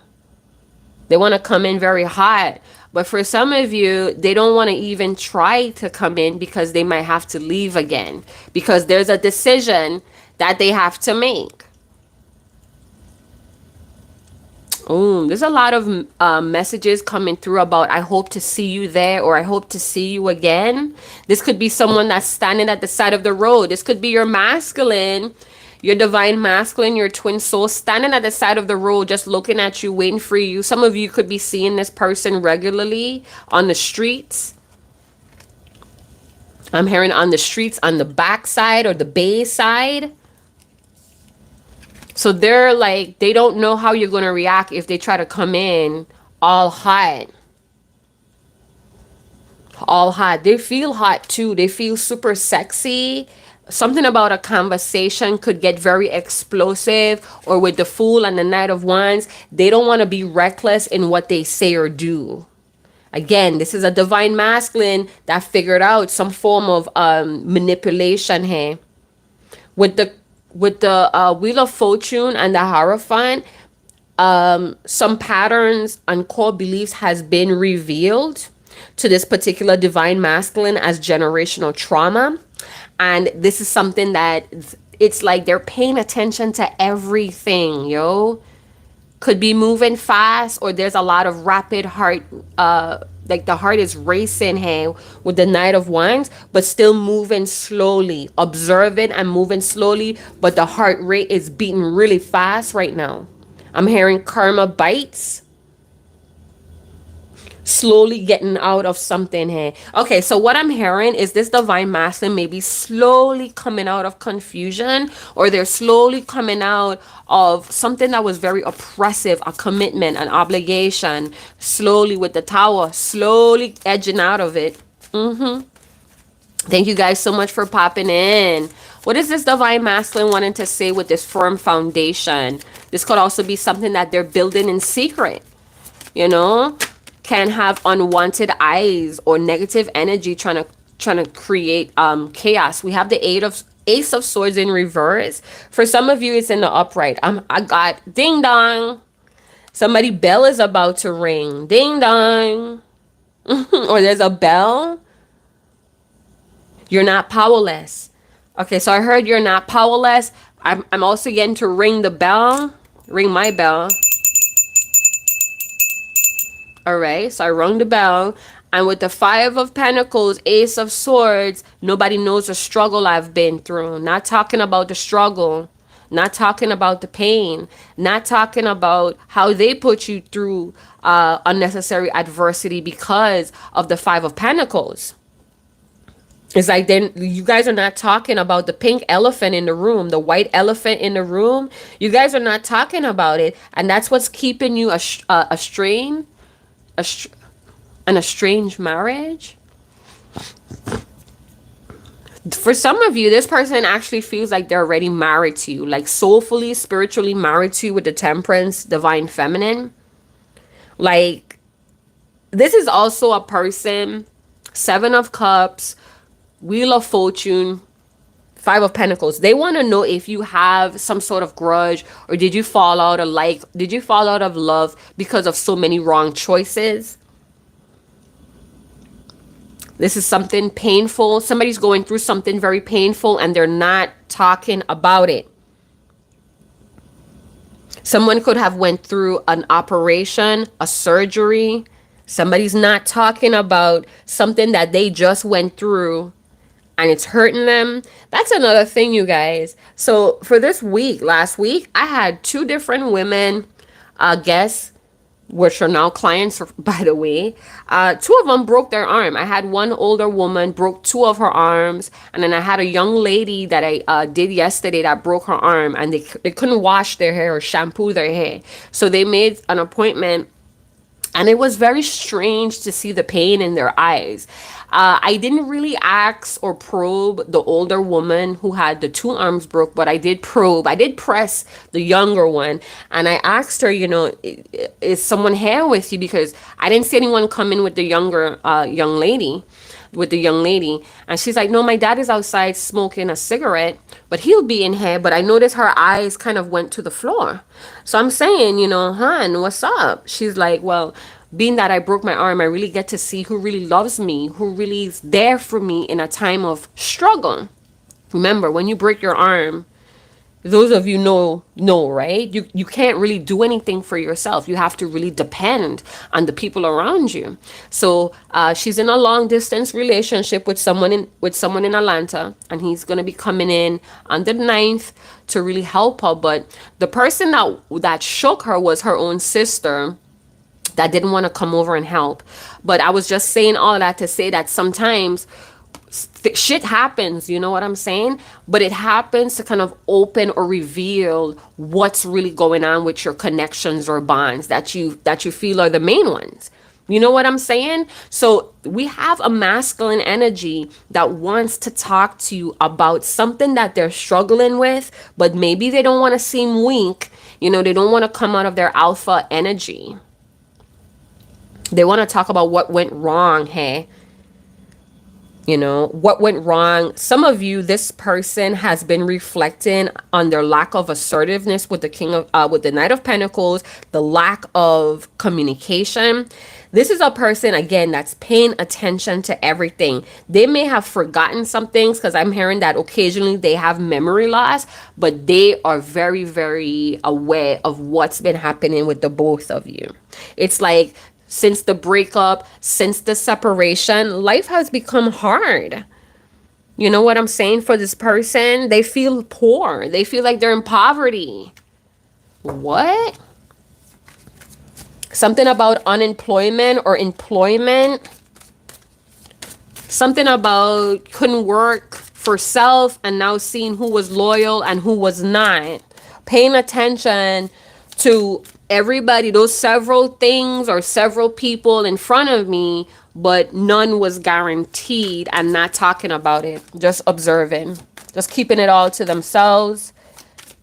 They want to come in very hot. But for some of you, they don't want to even try to come in because they might have to leave again. Because there's a decision that they have to make. There's a lot of messages coming through about I hope to see you there, or I hope to see you again. This could be someone that's standing at the side of the road. This could be your masculine, your divine masculine, your twin soul standing at the side of the road, just looking at you, waiting for you. Some of you could be seeing this person regularly on the streets. I'm hearing on the streets, on the back side or the bay side. So they're like, they don't know how you're going to react if they try to come in all hot. All hot. They feel hot too. They feel super sexy. Something about a conversation could get very explosive, or with the Fool and the Knight of Wands, they don't want to be reckless in what they say or do. Again, this is a divine masculine that figured out some form of manipulation here. With the Wheel of Fortune and the Hierophant, some patterns and core beliefs has been revealed. to this particular divine masculine as generational trauma. And this is something that it's like they're paying attention to everything, yo. Could be moving fast, or there's a lot of rapid heart, like the heart is racing here with the Knight of Wands, but still moving slowly, observing and moving slowly, but the heart rate is beating really fast right now. I'm hearing karma bites, slowly getting out of something here. Okay, so what I'm hearing is this divine masculine maybe slowly coming out of confusion, or they're slowly coming out of something that was very oppressive, a commitment, an obligation, slowly with the Tower, slowly edging out of it. Thank you guys so much for popping in. What is this divine masculine wanting to say with this firm foundation? This could also be something that they're building in secret, you know? Can have unwanted eyes or negative energy trying to create chaos. We have the Ace of Swords in reverse. For some of you, it's in the upright. I got ding dong. Somebody bell is about to ring. Ding dong. Or there's a bell. You're not powerless. Okay, so I heard you're not powerless. I'm also getting to ring the bell. Ring my bell. All right, so I rung the bell. And with the Five of Pentacles, Ace of Swords, nobody knows the struggle I've been through. Not talking about the struggle. Not talking about the pain. Not talking about how they put you through unnecessary adversity because of the Five of Pentacles. It's like then you guys are not talking about the pink elephant in the room, the white elephant in the room. You guys are not talking about it. And that's what's keeping you strained. An estranged marriage. For some of you, this person actually feels like they're already married to you, like soulfully, spiritually married to you with the Temperance, divine feminine. Like, this is also a person, Seven of Cups, Wheel of Fortune, Five of Pentacles. They want to know if you have some sort of grudge, or did you fall out of love because of so many wrong choices? This is something painful. Somebody's going through something very painful and they're not talking about it. Someone could have went through an operation, a surgery. Somebody's not talking about something that they just went through and it's hurting them. That's another thing, you guys. So for this week, last week, I had 2 different women guests, which are now clients, by the way. 2 of them broke their arm. I had one older woman broke 2 of her arms, and then I had a young lady that I did yesterday that broke her arm, and they couldn't wash their hair or shampoo their hair. So they made an appointment, and it was very strange to see the pain in their eyes. I didn't really ask or probe the older woman who had the 2 arms broke, but I did probe. I did press the younger one, and I asked her, is someone here with you? Because I didn't see anyone come in with the younger young lady. And she's like, no, my dad is outside smoking a cigarette, but he'll be in here. But I noticed her eyes kind of went to the floor. So I'm saying, hon, what's up? She's like, well, being that I broke my arm, I really get to see who really loves me, who really is there for me in a time of struggle. Remember, when you break your arm, those of you know, right? You can't really do anything for yourself. You have to really depend on the people around you. So she's in a long distance relationship with someone in Atlanta, and he's gonna be coming in on the 9th to really help her. But the person that shook her was her own sister, that didn't want to come over and help. But I was just saying all that to say that sometimes shit happens, you know what I'm saying? But it happens to kind of open or reveal what's really going on with your connections or bonds that you feel are the main ones. You know what I'm saying? So we have a masculine energy that wants to talk to you about something that they're struggling with, but maybe they don't want to seem weak. They don't want to come out of their alpha energy. They want to talk about what went wrong, hey? You know, what went wrong? Some of you, this person has been reflecting on their lack of assertiveness with the with the Knight of Pentacles, the lack of communication. This is a person, again, that's paying attention to everything. They may have forgotten some things, because I'm hearing that occasionally they have memory loss, but they are very, very aware of what's been happening with the both of you. It's like, since the breakup, since the separation, life has become hard. You know what I'm saying? For this person, they feel poor. They feel like they're in poverty. What? Something about unemployment or employment. Something about couldn't work for self, and now seeing who was loyal and who was not. Paying attention to everybody, those several things or several people in front of me, but none was guaranteed, and not talking about it. Just observing. Just keeping it all to themselves.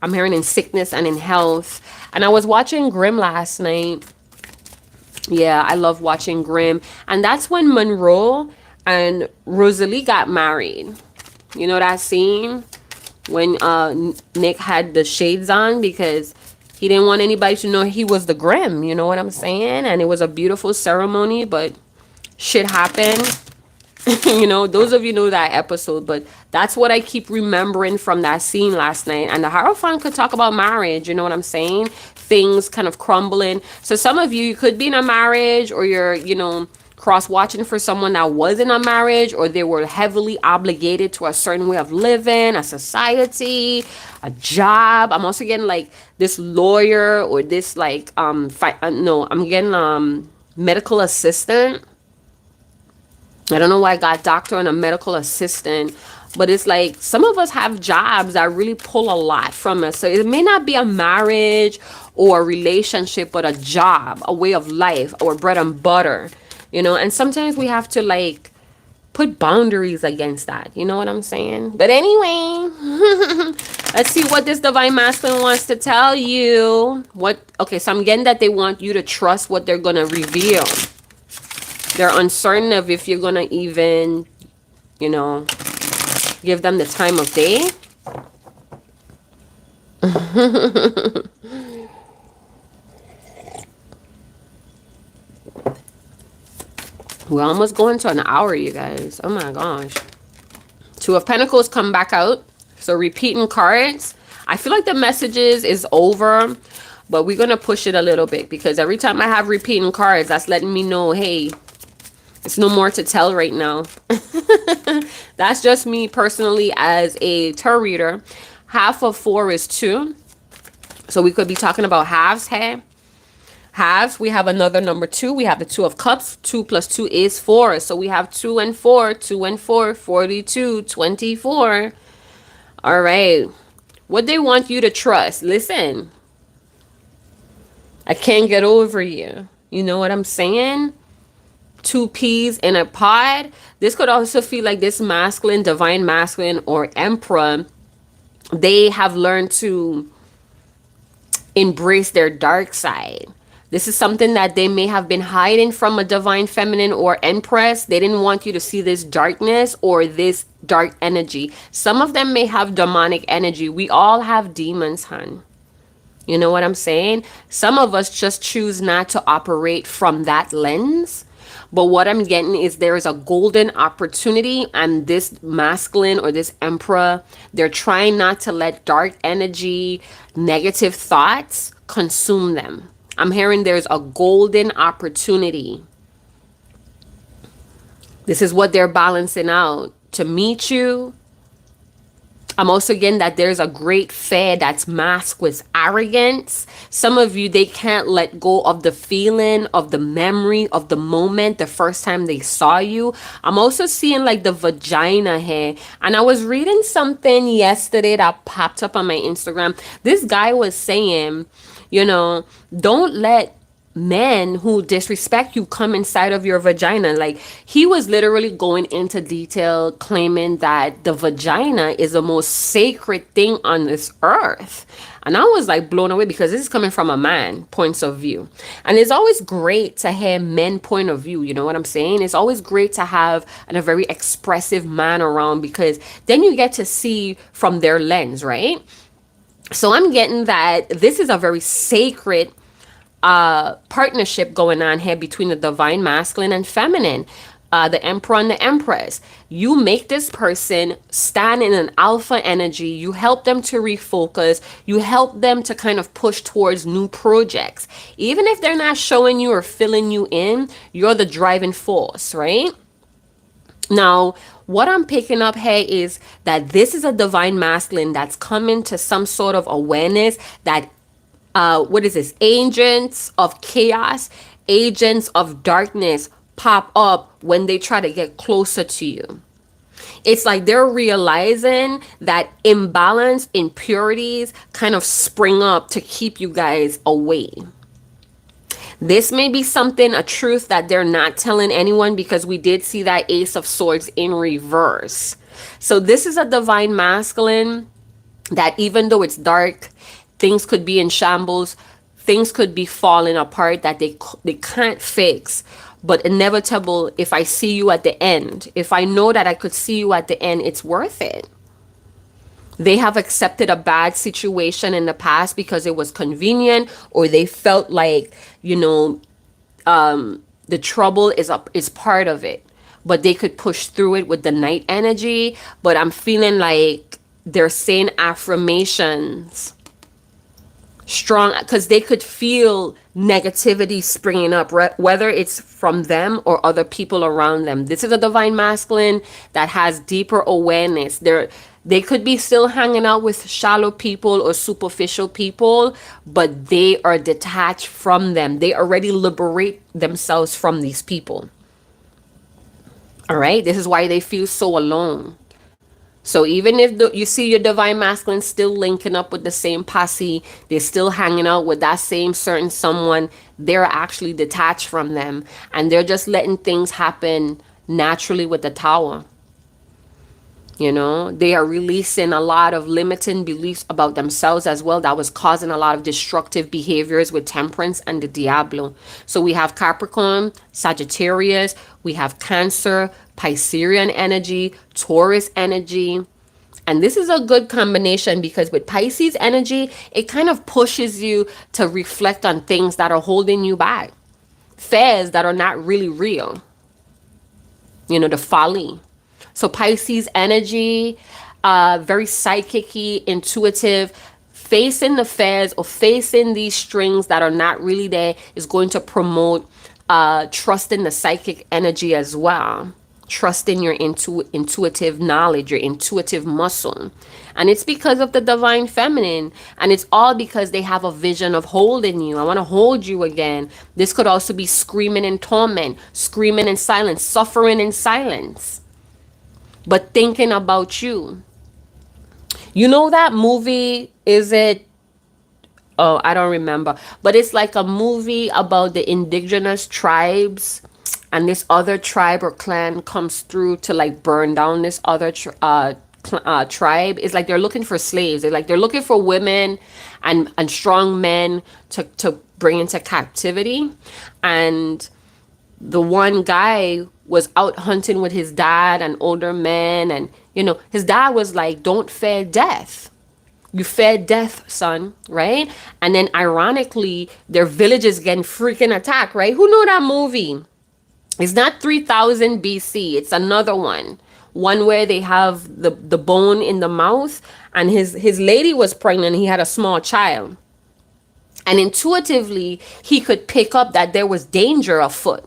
I'm hearing in sickness and in health. And I was watching Grimm last night. Yeah, I love watching Grimm. And that's when Monroe and Rosalie got married. You know that scene? When Nick had the shades on, because he didn't want anybody to know he was the Grimm. You know what I'm saying? And it was a beautiful ceremony, but shit happened. You know, those of you know that episode, but that's what I keep remembering from that scene last night. And the Hierophant could talk about marriage, you know what I'm saying? Things kind of crumbling. So some of you could be in a marriage, or you're, you know, cross-watching for someone that was in a marriage, or they were heavily obligated to a certain way of living, a society, a job. I'm also getting like this lawyer, or this like, no, I'm getting medical assistant. I don't know why I got doctor and a medical assistant, but it's like some of us have jobs that really pull a lot from us. So it may not be a marriage or a relationship, but a job, a way of life, or bread and butter, you know. And sometimes we have to like put boundaries against that. You know what I'm saying? But anyway, let's see what this Divine Masculine wants to tell you. Okay, so I'm getting that they want you to trust what they're going to reveal. They're uncertain of if you're going to even, you know, give them the time of day. We're almost going to an hour, you guys. Oh my gosh. Two of Pentacles come back out. So repeating cards. I feel like the messages is over, but we're going to push it a little bit, because every time I have repeating cards, that's letting me know, hey, it's no more to tell right now. That's just me personally as a tarot reader. Half of 4 is 2. So we could be talking about halves here. Halves, we have another number 2. We have the 2 of Cups. 2 plus 2 is 4. So we have 2 and 4. 2 and 4, 42, 24. All right. What they want you to trust. Listen. I can't get over you. You know what I'm saying? 2 peas in a pod. This could also feel like this masculine, Divine Masculine, or Emperor, they have learned to embrace their dark side. This is something that they may have been hiding from a Divine Feminine or Empress. They didn't want you to see this darkness or this dark energy. Some of them may have demonic energy. We all have demons, hon. You know what I'm saying? Some of us just choose not to operate from that lens. But what I'm getting is there is a golden opportunity, and this masculine or this Emperor, they're trying not to let dark energy, negative thoughts consume them. I'm hearing there's a golden opportunity. This is what they're balancing out. To meet you. I'm also getting that there's a great fear that's masked with arrogance. Some of you, they can't let go of the feeling, of the memory, of the moment, the first time they saw you. I'm also seeing like the vagina here. And I was reading something yesterday that popped up on my Instagram. This guy was saying, you know, don't let men who disrespect you come inside of your vagina. Like, he was literally going into detail claiming that the vagina is the most sacred thing on this earth. And I was like blown away because this is coming from a man points of view. And it's always great to hear men point of view. You know what I'm saying? It's always great to have a very expressive man around, because then you get to see from their lens, right? So I'm getting that this is a very sacred partnership going on here between the divine masculine and feminine, the emperor and the empress. You make this person stand in an alpha energy. You help them to refocus. You help them to kind of push towards new projects. Even if they're not showing you or filling you in, you're the driving force, right? Now, what I'm picking up here is that this is a divine masculine that's coming to some sort of awareness that what is this? Agents of chaos, agents of darkness pop up when they try to get closer to you. It's like they're realizing that imbalance, impurities kind of spring up to keep you guys away. This may be something, a truth that they're not telling anyone, because we did see that Ace of Swords in reverse. So this is a divine masculine that, even though it's dark, things could be in shambles, things could be falling apart that they can't fix. But inevitable, if I see you at the end, if I know that I could see you at the end, it's worth it. They have accepted a bad situation in the past because it was convenient, or they felt like, the trouble is part of it. But they could push through it with the night energy. But I'm feeling like they're saying affirmations strong, because they could feel negativity springing up, whether it's from them or other people around them. This is a divine masculine that has deeper awareness. They could be still hanging out with shallow people or superficial people, but they are detached from them. They already liberate themselves from these people. All right, this is why they feel so alone. So even if you see your divine masculine still linking up with the same posse, they're still hanging out with that same certain someone, they're actually detached from them, and they're just letting things happen naturally with the Tower. They are releasing a lot of limiting beliefs about themselves as well that was causing a lot of destructive behaviors with Temperance and the Diablo. So we have Capricorn, Sagittarius, we have Cancer, Piscean energy, Taurus energy. And this is a good combination, because with Pisces energy, it kind of pushes you to reflect on things that are holding you back. Fears that are not really real. The folly. So Pisces energy, very psychic-y, intuitive, facing the fears or facing these strings that are not really there is going to promote trust in the psychic energy as well. Trust in your intuitive knowledge, your intuitive muscle. And it's because of the divine feminine. And it's all because they have a vision of holding you. I want to hold you again. This could also be screaming in torment, screaming in silence, suffering in silence, but thinking about you. That movie, is it? Oh, I don't remember. But it's like a movie about the indigenous tribes, and this other tribe or clan comes through to like burn down this other tribe. It's like they're looking for slaves. They're looking for women and strong men to bring into captivity. And the one guy was out hunting with his dad and older men, and his dad was like, don't fear death. You fear death, son, right? And then ironically, their village is getting freaking attacked, right? Who know that movie? It's not 3000 BC. It's another one where they have the bone in the mouth, and his lady was pregnant. He had a small child, and intuitively he could pick up that there was danger afoot.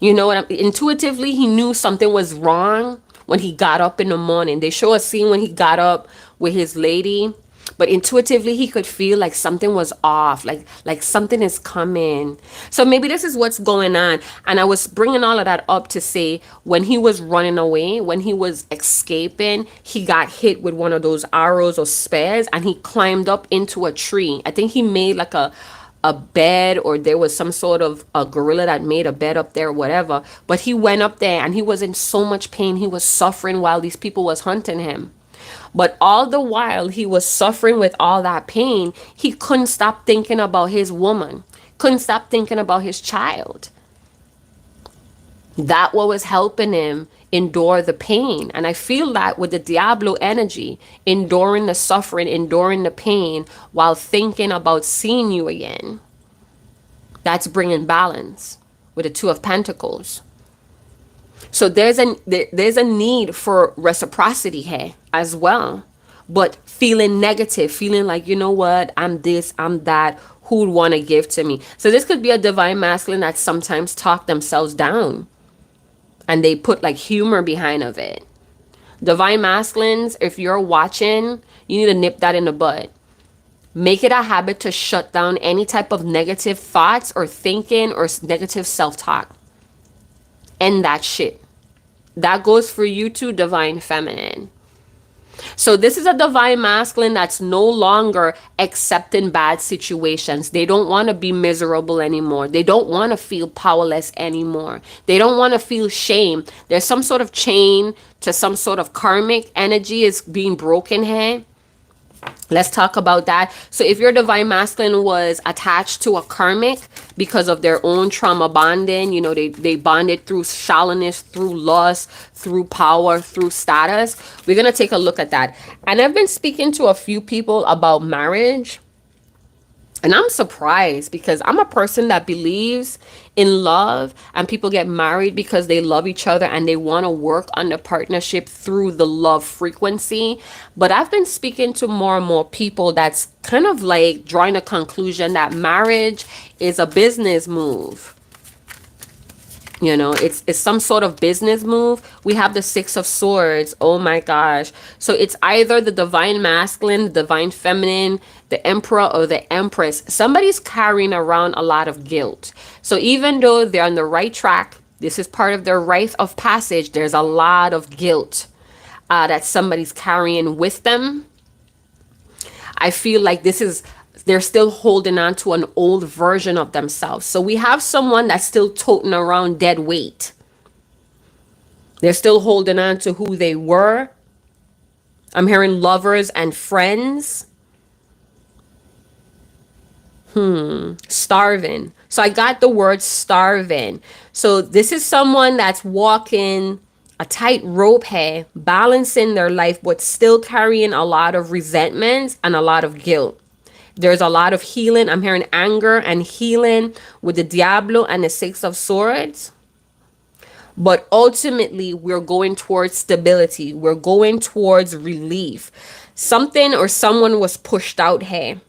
Intuitively, he knew something was wrong when he got up in the morning. They show a scene when he got up with his lady, but intuitively he could feel like something was off, like something is coming. So maybe this is what's going on. And I was bringing all of that up to say, when he was running away, when he was escaping, he got hit with one of those arrows or spears, and he climbed up into a tree. I think he made like a a bed, or there was some sort of a gorilla that made a bed up there, whatever. But he went up there and he was in so much pain. He was suffering while these people was hunting him. But all the while he was suffering with all that pain, he couldn't stop thinking about his woman, couldn't stop thinking about his child. That what was helping him endure the pain. And I feel that with the Diablo energy, enduring the suffering, enduring the pain while thinking about seeing you again. That's bringing balance with the Two of Pentacles. So there's a need for reciprocity here as well. But feeling negative, feeling like, you know what, I'm this, I'm that, who would want to give to me? So this could be a divine masculine that sometimes talk themselves down. And they put like humor behind of it. Divine masculines, if you're watching, you need to nip that in the bud. Make it a habit to shut down any type of negative thoughts or thinking or negative self-talk. End that shit. That goes for you too, divine feminine. So this is a divine masculine that's no longer accepting bad situations. They don't want to be miserable anymore. They don't want to feel powerless anymore. They don't want to feel shame. There's some sort of chain to some sort of karmic energy is being broken here. Let's talk about that. So if your divine masculine was attached to a karmic because of their own trauma bonding, you know, they bonded through shallowness, through lust, through power, through status, we're going to take a look at that. And I've been speaking to a few people about marriage. And I'm surprised because I'm a person that believes in love, and people get married because they love each other and they want to work on the partnership through the love frequency. But I've been speaking to more and more people that's kind of like drawing a conclusion that marriage is a business move. You know, it's some sort of business move. We have the Six of Swords. Oh my gosh. So it's either the divine masculine, the divine feminine, the emperor, or the empress. Somebody's carrying around a lot of guilt. So even though they're on the right track, this is part of their rite of passage, there's a lot of guilt that somebody's carrying with them. I feel like they're still holding on to an old version of themselves. So we have someone that's still toting around dead weight. They're still holding on to who they were. I'm hearing lovers and friends. Starving. So I got the word starving. So this is someone that's walking a tightrope here, balancing their life, but still carrying a lot of resentment and a lot of guilt. There's a lot of healing. I'm hearing anger and healing with the Diablo and the Six of Swords. But ultimately, we're going towards stability. We're going towards relief. Something or someone was pushed out here.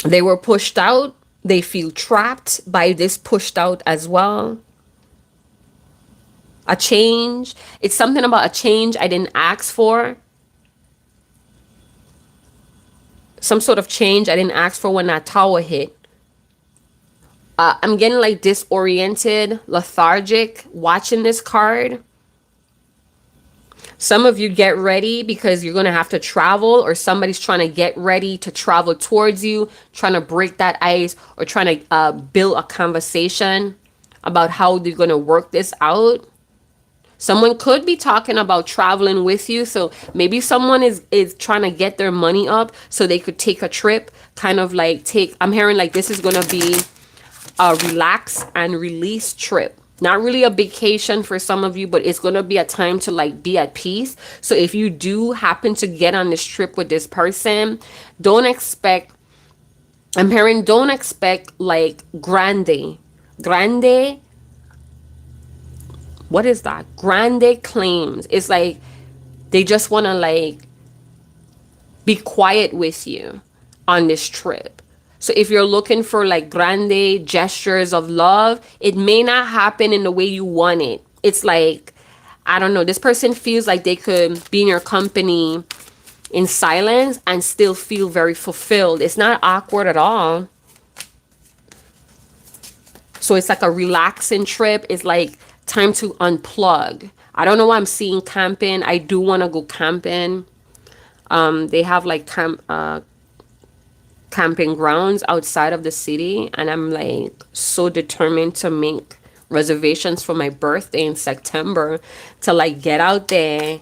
They were pushed out. They feel trapped by this pushed out as well. A change. It's something about a change I didn't ask for. Some sort of change I didn't ask for when that tower hit. I'm getting like disoriented, lethargic watching this card. Some of you get ready because you're going to have to travel, or somebody's trying to get ready to travel towards you, trying to break that ice, or trying to build a conversation about how they're going to work this out. Someone could be talking about traveling with you. So maybe someone is trying to get their money up so they could take a trip, kind of like I'm hearing like this is going to be a relax and release trip. Not really a vacation for some of you, but it's going to be a time to like be at peace. So if you do happen to get on this trip with this person, don't expect like grande. What is that? Grande claims. It's like they just want to like be quiet with you on this trip. So if you're looking for like grande gestures of love, it may not happen in the way you want it. It's like, I don't know, this person feels like they could be in your company in silence and still feel very fulfilled. It's not awkward at all. So it's like a relaxing trip. It's like time to unplug. I don't know why I'm seeing camping. I do want to go camping. They have like camping grounds outside of the city, and I'm like so determined to make reservations for my birthday in September to like get out there,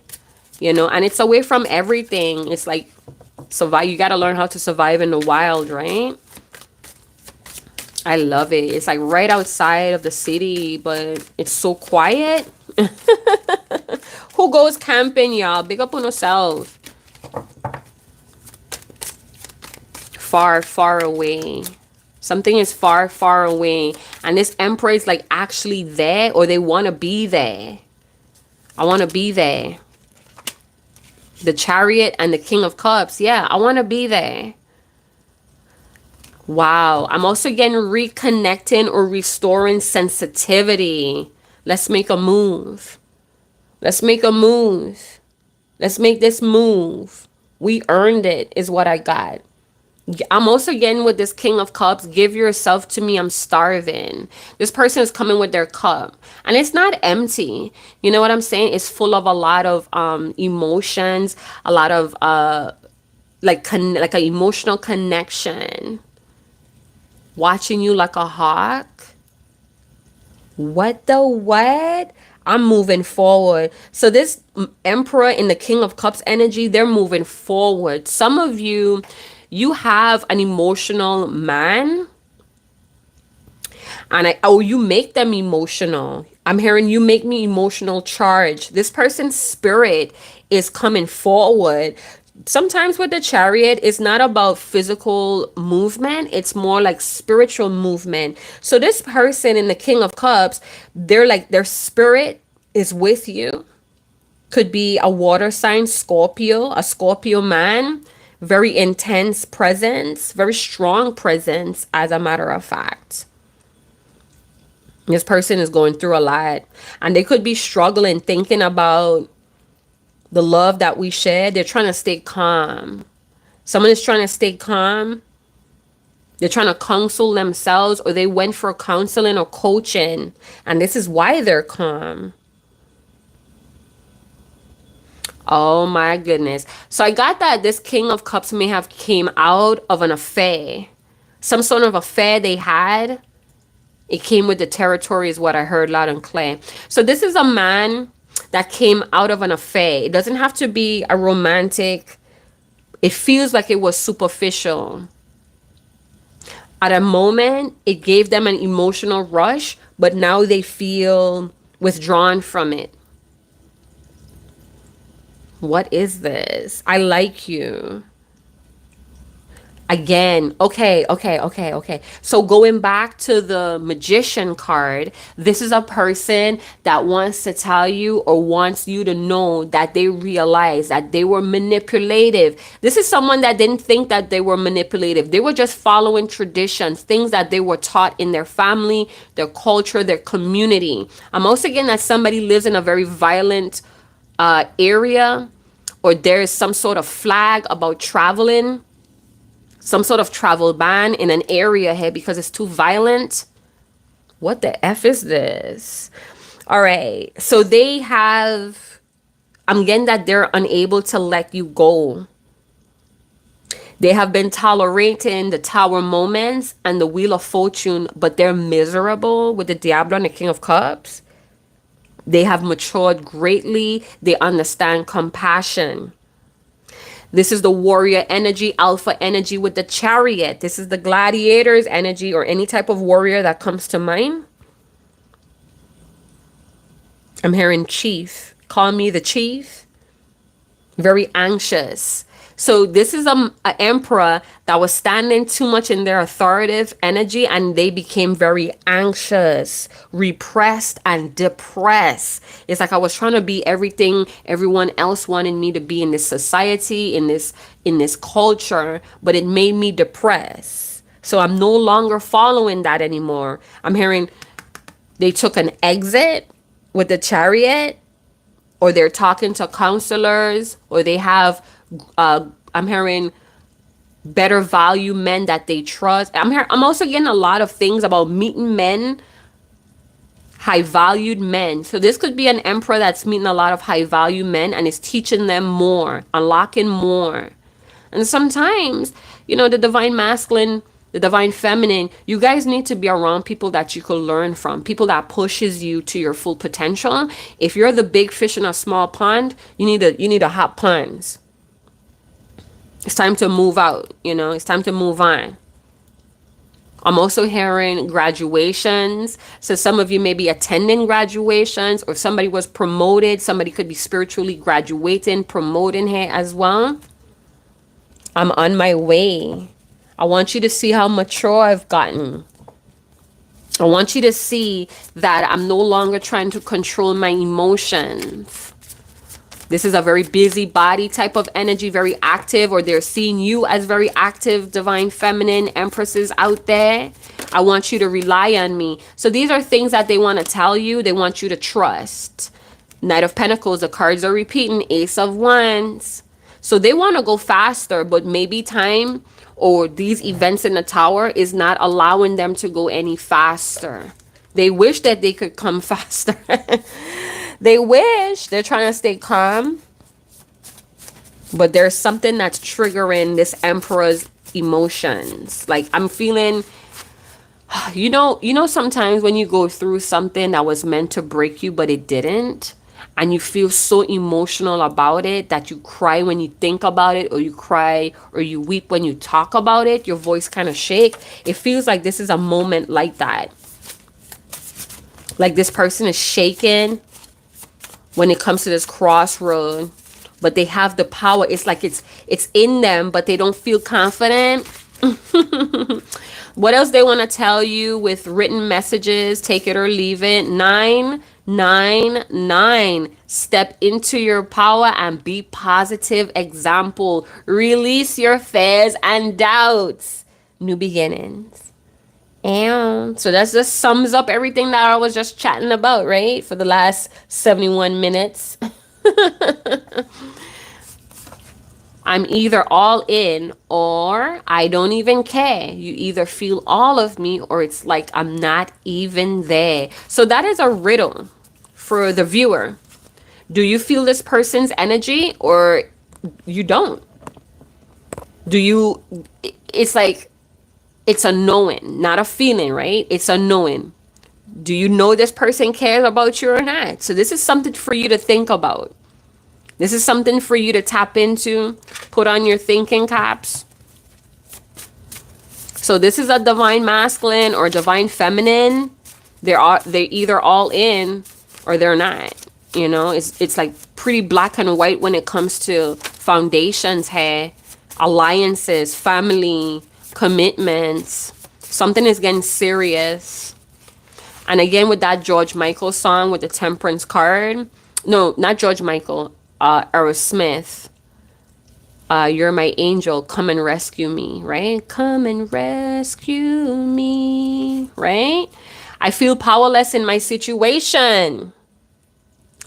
and it's away from everything. It's like survive. You got to learn how to survive in the wild, right? I love it. It's like right outside of the city, but it's so quiet. Who goes camping, y'all? Big up on yourself. Far, far away. Something is far, far away. And this emperor is like actually there, or they want to be there. I want to be there. The Chariot and the King of Cups. Yeah, I want to be there. Wow. I'm also getting reconnecting or restoring sensitivity. Let's make a move. Let's make a move. Let's make this move. We earned it, is what I got. I'm also getting with this King of Cups. Give yourself to me. I'm starving. This person is coming with their cup. And it's not empty. You know what I'm saying? It's full of a lot of emotions. A lot of like an emotional connection. Watching you like a hawk. What the what? I'm moving forward. So this Emperor in the King of Cups energy, they're moving forward. Some of you, you have an emotional man, and you make them emotional. I'm hearing you make me emotional charge. This person's spirit is coming forward. Sometimes with the Chariot, it's not about physical movement. It's more like spiritual movement. So this person in the King of Cups, they're like, their spirit is with you. Could be a water sign, Scorpio, a Scorpio man. Very intense presence, very strong presence, as a matter of fact. This person is going through a lot, and they could be struggling, thinking about the love that we share. They're trying to stay calm. Someone is trying to stay calm. They're trying to counsel themselves, or they went for counseling or coaching, and this is why they're calm. Oh my goodness. So I got that this King of Cups may have came out of an affair. Some sort of affair they had. It came with the territory is what I heard loud and clear. So this is a man that came out of an affair. It doesn't have to be a romantic. It feels like it was superficial. At a moment, it gave them an emotional rush, but now they feel withdrawn from it. What is this? I like you. Again, okay. So going back to the Magician card, this is a person that wants to tell you or wants you to know that they realize that they were manipulative. This is someone that didn't think that they were manipulative. They were just following traditions, things that they were taught in their family, their culture, their community. I'm also getting that somebody lives in a very violent area, or there is some sort of flag about traveling. Some sort of travel ban in an area here because it's too violent. What the F is this? All right. So I'm getting that they're unable to let you go. They have been tolerating the Tower moments and the Wheel of Fortune, but they're miserable with the Diablo and the King of Cups. They have matured greatly. They understand compassion. This is the warrior energy, alpha energy with the Chariot. This is the gladiator's energy, or any type of warrior that comes to mind. I'm hearing chief. Call me the chief. Very anxious. So this is an emperor that was standing too much in their authoritative energy, and they became very anxious, repressed, and depressed. It's like I was trying to be everything everyone else wanted me to be in this society, in this culture, but it made me depressed. So I'm no longer following that anymore. I'm hearing they took an exit with the Chariot, or they're talking to counselors, or they have I'm hearing better value men that they trust. I'm also getting a lot of things about meeting men, high valued men. So this could be an emperor that's meeting a lot of high value men and is teaching them more, unlocking more. And sometimes, the divine masculine, the divine feminine, you guys need to be around people that you could learn from, people that pushes you to your full potential. If you're the big fish in a small pond, you need to hop ponds. It's time to move out, it's time to move on. I'm also hearing graduations. So some of you may be attending graduations, or somebody was promoted. Somebody could be spiritually graduating, promoting here as well. I'm on my way. I want you to see how mature I've gotten. I want you to see that I'm no longer trying to control my emotions. This is a very busy body type of energy, very active, or they're seeing you as very active, divine feminine empresses out there. I want you to rely on me. So these are things that they want to tell you. They want you to trust. Knight of Pentacles, the cards are repeating. Ace of Wands. So they want to go faster, but maybe time or these events in the tower is not allowing them to go any faster. They wish that they could come faster. They wish. They're trying to stay calm. But there's something that's triggering this Emperor's emotions. Like, I'm feeling, sometimes when you go through something that was meant to break you, but it didn't, and you feel so emotional about it that you cry when you think about it, or you cry or you weep when you talk about it, your voice kind of shake. It feels like this is a moment like that. Like this person is shaking when it comes to this crossroad, but they have the power. It's like it's in them, but they don't feel confident. What else they want to tell you with written messages? Take it or leave it. 999. Step into your power and be positive example. Release your fears and doubts. New beginnings. And so that just sums up everything that I was just chatting about, right? For the last 71 minutes. I'm either all in or I don't even care. You either feel all of me or it's like I'm not even there. So that is a riddle for the viewer. Do you feel this person's energy or you don't? It's like, it's a knowing, not a feeling, right? It's a knowing. Do you know this person cares about you or not? So this is something for you to think about. This is something for you to tap into, put on your thinking caps. So this is a divine masculine or divine feminine. They're either all in or they're not. It's like pretty black and white when it comes to foundations here, alliances, family, commitments. Something is getting serious. And again, with that George Michael song with the Temperance card. No, not George Michael. Aerosmith. You're my angel. Come and rescue me. Right? Come and rescue me. Right? I feel powerless in my situation.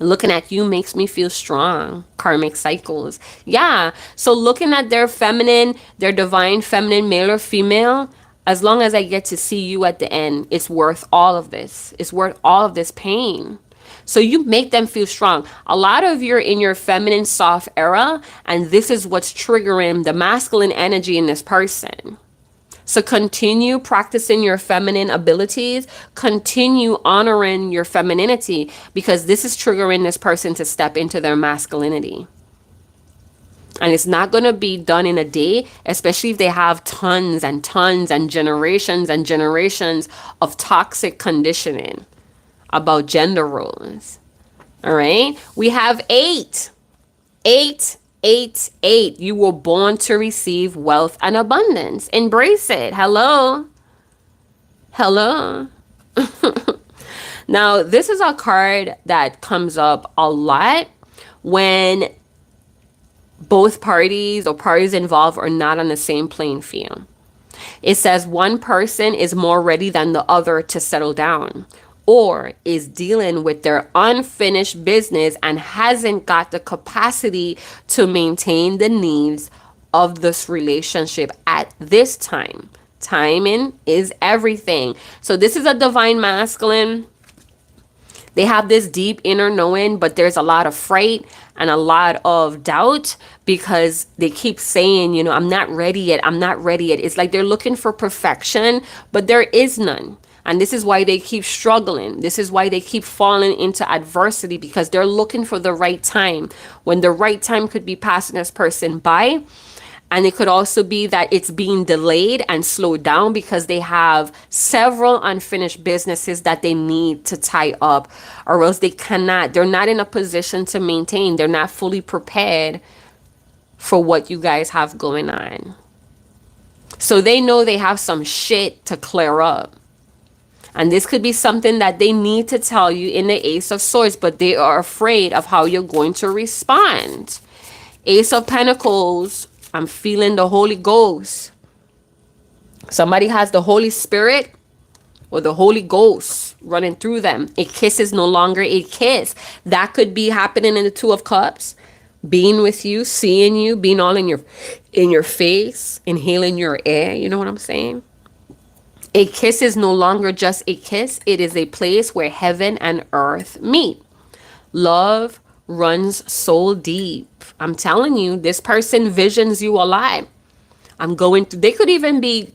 Looking at you makes me feel strong. Karmic cycles. Yeah. So looking at their feminine, their divine feminine, male or female, as long as I get to see you at the end, it's worth all of this. It's worth all of this pain. So you make them feel strong. A lot of you are in your feminine soft era, and this is what's triggering the masculine energy in this person. So continue practicing your feminine abilities. Continue honoring your femininity, because this is triggering this person to step into their masculinity. And it's not going to be done in a day, especially if they have tons and tons and generations of toxic conditioning about gender roles. All right. We have 8. 888. You were born to receive wealth and abundance. Embrace it. Hello. Now, this is a card that comes up a lot when both parties or parties involved are not on the same playing field. It says one person is more ready than the other to settle down, or is dealing with their unfinished business and hasn't got the capacity to maintain the needs of this relationship at this time. Timing is everything. So this is a divine masculine. They have this deep inner knowing, but there's a lot of fright and a lot of doubt because they keep saying, you know, I'm not ready yet. I'm not ready yet. It's like they're looking for perfection, but there is none. And this is why they keep struggling. This is why they keep falling into adversity, because they're looking for the right time, when the right time could be passing this person by. And it could also be that it's being delayed and slowed down because they have several unfinished businesses that they need to tie up, or else they're not in a position to maintain. They're not fully prepared for what you guys have going on. So they know they have some shit to clear up. And this could be something that they need to tell you in the Ace of Swords, but they are afraid of how you're going to respond. Ace of Pentacles, I'm feeling the Holy Ghost. Somebody has the Holy Spirit or the Holy Ghost running through them. A kiss is no longer a kiss. That could be happening in the Two of Cups. Being with you, seeing you, being all in your face, inhaling your air. You know what I'm saying? A kiss is no longer just a kiss. It is a place where heaven and earth meet. Love runs so deep. I'm telling you, this person visions you a lot. They could even be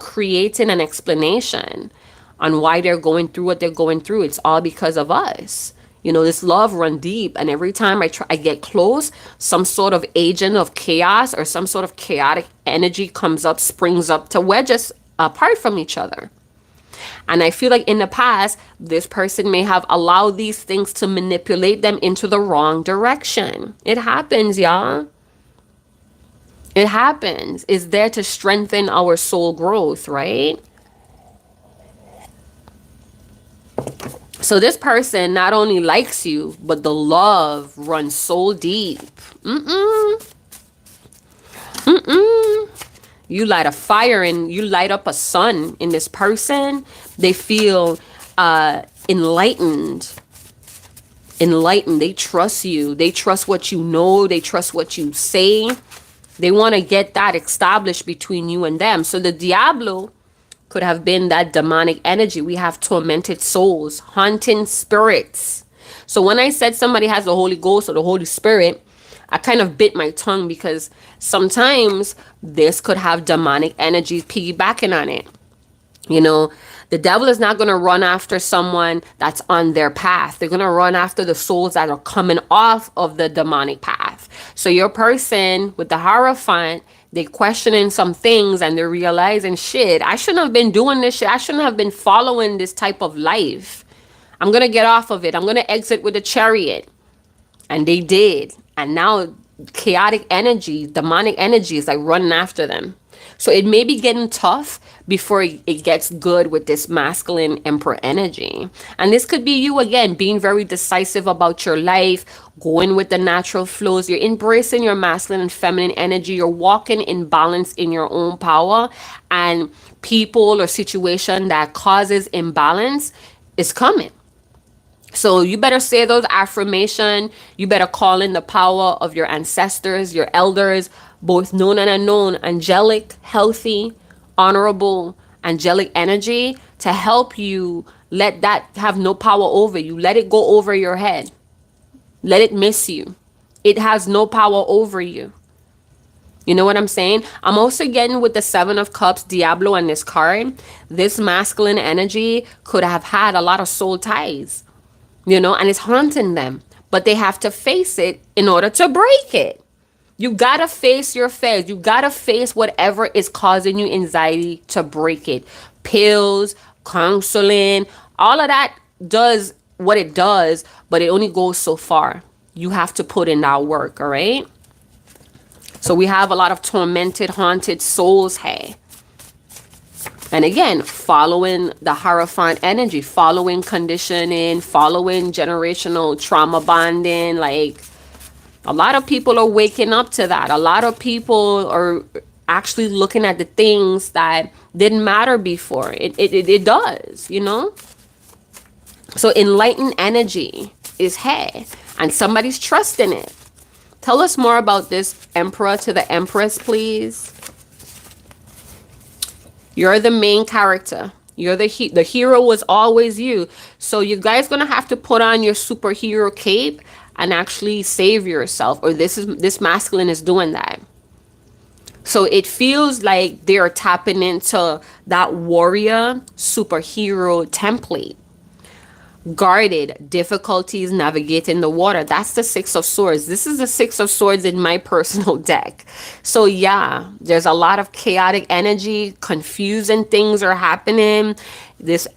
creating an explanation on why they're going through what they're going through. It's all because of us. You know, this love run deep. And every time I get close, some sort of agent of chaos or some sort of chaotic energy comes up, springs up to wedge us apart from each other. And I feel like in the past, this person may have allowed these things to manipulate them into the wrong direction. It happens, y'all. It happens. It's there to strengthen our soul growth, right? So this person not only likes you, but the love runs so deep. You light a fire and you light up a sun in this person. They feel enlightened. They trust you. They trust what you know. They trust what you say. They want to get that established between you and them. So the Diablo could have been that demonic energy. We have tormented souls, haunting spirits. So when I said somebody has the Holy Ghost or the Holy Spirit, I kind of bit my tongue because sometimes this could have demonic energy piggybacking on it. You know, the devil is not going to run after someone that's on their path. They're going to run after the souls that are coming off of the demonic path. So your person with the Hierophant, they questioning some things and they're realizing, shit, I shouldn't have been doing this shit. I shouldn't have been following this type of life. I'm going to get off of it. I'm going to exit with a chariot. And they did. And now chaotic energy, demonic energy is like running after them. So it may be getting tough before it gets good with this masculine emperor energy. And this could be you again, being very decisive about your life, going with the natural flows. You're embracing your masculine and feminine energy. You're walking in balance in your own power. And people or situation that causes imbalance is coming. So you better say those affirmations. You better call in the power of your ancestors, your elders, both known and unknown, angelic, healthy, honorable, angelic energy to help you let that have no power over you. Let it go over your head. Let it miss you. It has no power over you. You know what I'm saying? I'm also getting with the Seven of Cups, Diablo, and this card. This masculine energy could have had a lot of soul ties. You know, and it's haunting them. But they have to face it in order to break it. You gotta face your fears. You gotta face whatever is causing you anxiety to break it. Pills, counseling, all of that does what it does, but it only goes so far. You have to put in that work, all right? So we have a lot of tormented, haunted souls here. And again, following the Hierophant energy, following conditioning, following generational trauma bonding. Like, a lot of people are waking up to that. A lot of people are actually looking at the things that didn't matter before. It does, you know? So enlightened energy is here, and somebody's trusting it. Tell us more about this Emperor to the Empress, please. You're the main character. You're the hero was always you. So you guys gonna have to put on your superhero cape and actually save yourself, or this masculine is doing that. So it feels like they're tapping into that warrior superhero template. Guarded, difficulties navigating the water. That's the Six of Swords. This is the Six of Swords in my personal deck. So yeah, there's a lot of chaotic energy, confusing things are happening. This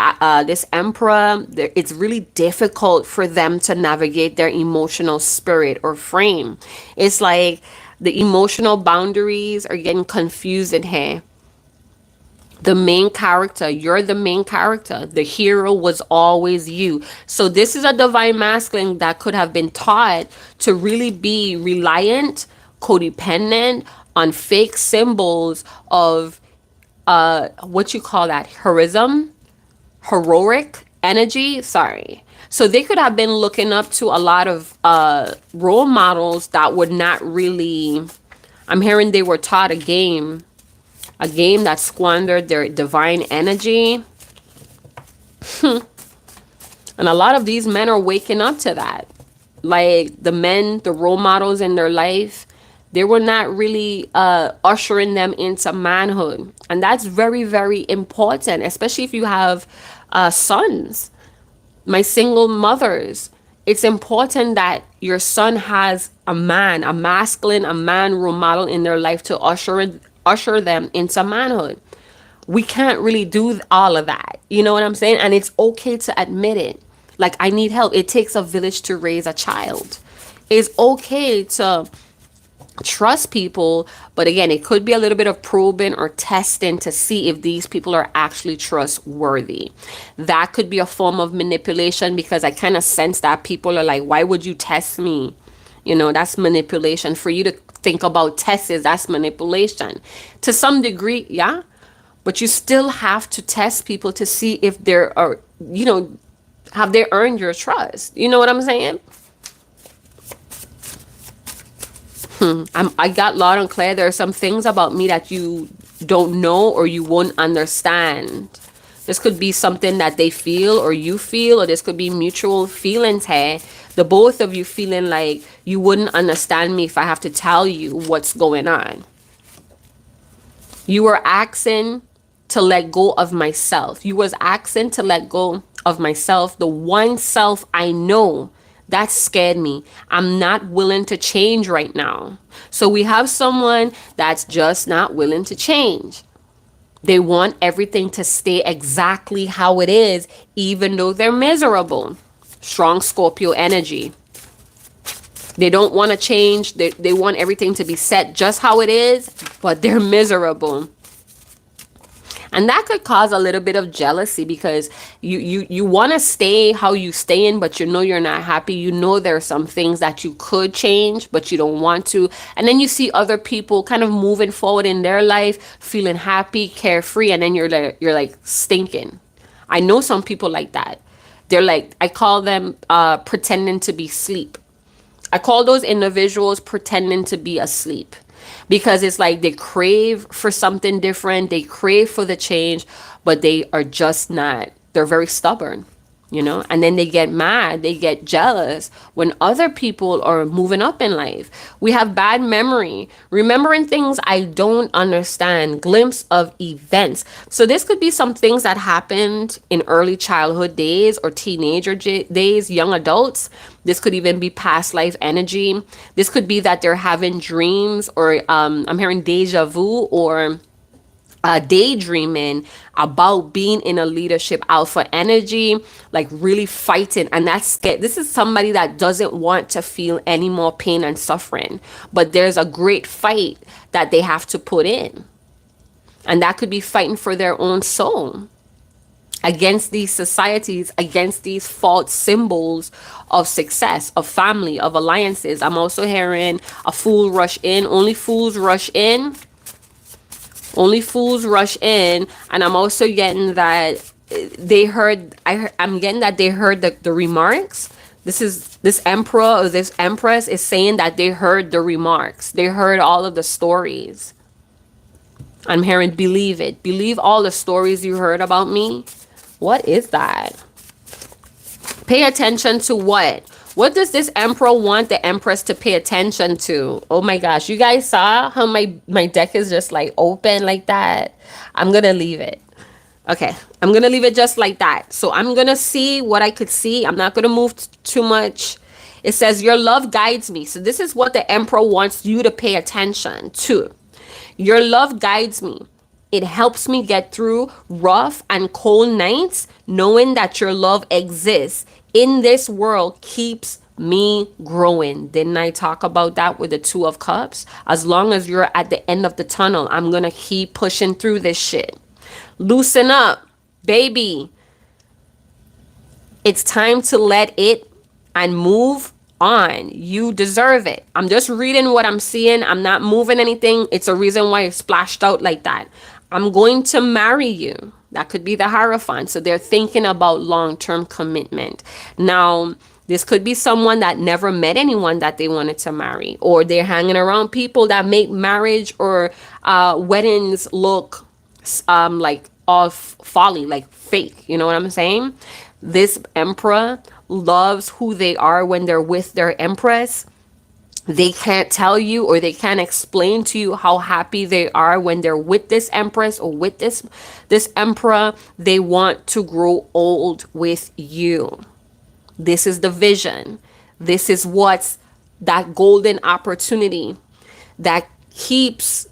emperor, it's really difficult for them to navigate their emotional spirit or frame. It's like the emotional boundaries are getting confused in here. The main character, you're the main character. The hero was always you. So this is a divine masculine that could have been taught to really be reliant, codependent on fake symbols of what you call that, heroic energy. Sorry. So they could have been looking up to a lot of role models that would not really, I'm hearing they were taught a game that squandered their divine energy. And a lot of these men are waking up to that. Like the men, the role models in their life, they were not really ushering them into manhood. And that's very, very important, especially if you have sons. My single mothers, it's important that your son has a man, a masculine, a man role model in their life to usher them into manhood. We can't really do all of that. You know what I'm saying? And it's okay to admit it. Like, I need help. It takes a village to raise a child. It's okay to trust people, but again, it could be a little bit of probing or testing to see if these people are actually trustworthy. That could be a form of manipulation, because I kind of sense that people are like, why would you test me? You know, that's manipulation. For you to think about tests, that's manipulation to some degree. Yeah, but you still have to test people to see if there are, you know, have they earned your trust? You know what I'm saying? I got loud and clear. There are some things about me that you don't know or you won't understand. This could be something that they feel or you feel, or this could be mutual feelings here. The both of you feeling like you wouldn't understand me if I have to tell you what's going on. You were asking to let go of myself. You was asking to let go of myself. The one self I know that scared me. I'm not willing to change right now. So we have someone that's just not willing to change. They want everything to stay exactly how it is, even though they're miserable. Strong Scorpio energy. They don't want to change. They want everything to be set just how it is, but they're miserable. And that could cause a little bit of jealousy, because you want to stay how you stay in, but you know you're not happy. You know there are some things that you could change, but you don't want to. And then you see other people kind of moving forward in their life, feeling happy, carefree, and then you're like stinking. I know some people like that. They're like, I call them pretending to be asleep. I call those individuals pretending to be asleep. Because it's like they crave for something different. They crave for the change, but they are just not. They're very stubborn, you know, and then they get mad. They get jealous when other people are moving up in life. We have bad memory, remembering things I don't understand, glimpse of events. So this could be some things that happened in early childhood days or teenager days, young adults. This could even be past life energy. This could be that they're having dreams, or I'm hearing deja vu, or daydreaming about being in a leadership alpha energy, like really fighting. And that's scared. This is somebody that doesn't want to feel any more pain and suffering, but there's a great fight that they have to put in. And that could be fighting for their own soul against these societies, against these false symbols of success, of family, of alliances. I'm also hearing a fool rush in. Only fools rush in. Only fools rush in. And I'm also getting that they heard, I'm getting that they heard the remarks. This emperor or this empress is saying that they heard the remarks. They heard all of the stories. I'm hearing believe it. Believe all the stories you heard about me. What is that? Pay attention to what? What does this emperor want the empress to pay attention to? Oh my gosh. You guys saw how my deck is just like open like that? I'm going to leave it. Okay. I'm going to leave it just like that. So I'm going to see what I could see. I'm not going to move too much. It says your love guides me. So this is what the emperor wants you to pay attention to. Your love guides me. It helps me get through rough and cold nights, knowing that your love exists in this world keeps me growing. Didn't I talk about that with the Two of Cups? As long as you're at the end of the tunnel, I'm going to keep pushing through this shit. Loosen up, baby. It's time to let it and move on. You deserve it. I'm just reading what I'm seeing. I'm not moving anything. It's a reason why it splashed out like that. I'm going to marry you. That could be the Hierophant. So they're thinking about long-term commitment. Now, this could be someone that never met anyone that they wanted to marry, or they're hanging around people that make marriage or weddings look like off folly, like fake. You know what I'm saying? This emperor loves who they are when they're with their empress. They can't tell you or they can't explain to you how happy they are when they're with this empress or with this emperor. They want to grow old with you. This is the vision. This is what's that golden opportunity that keeps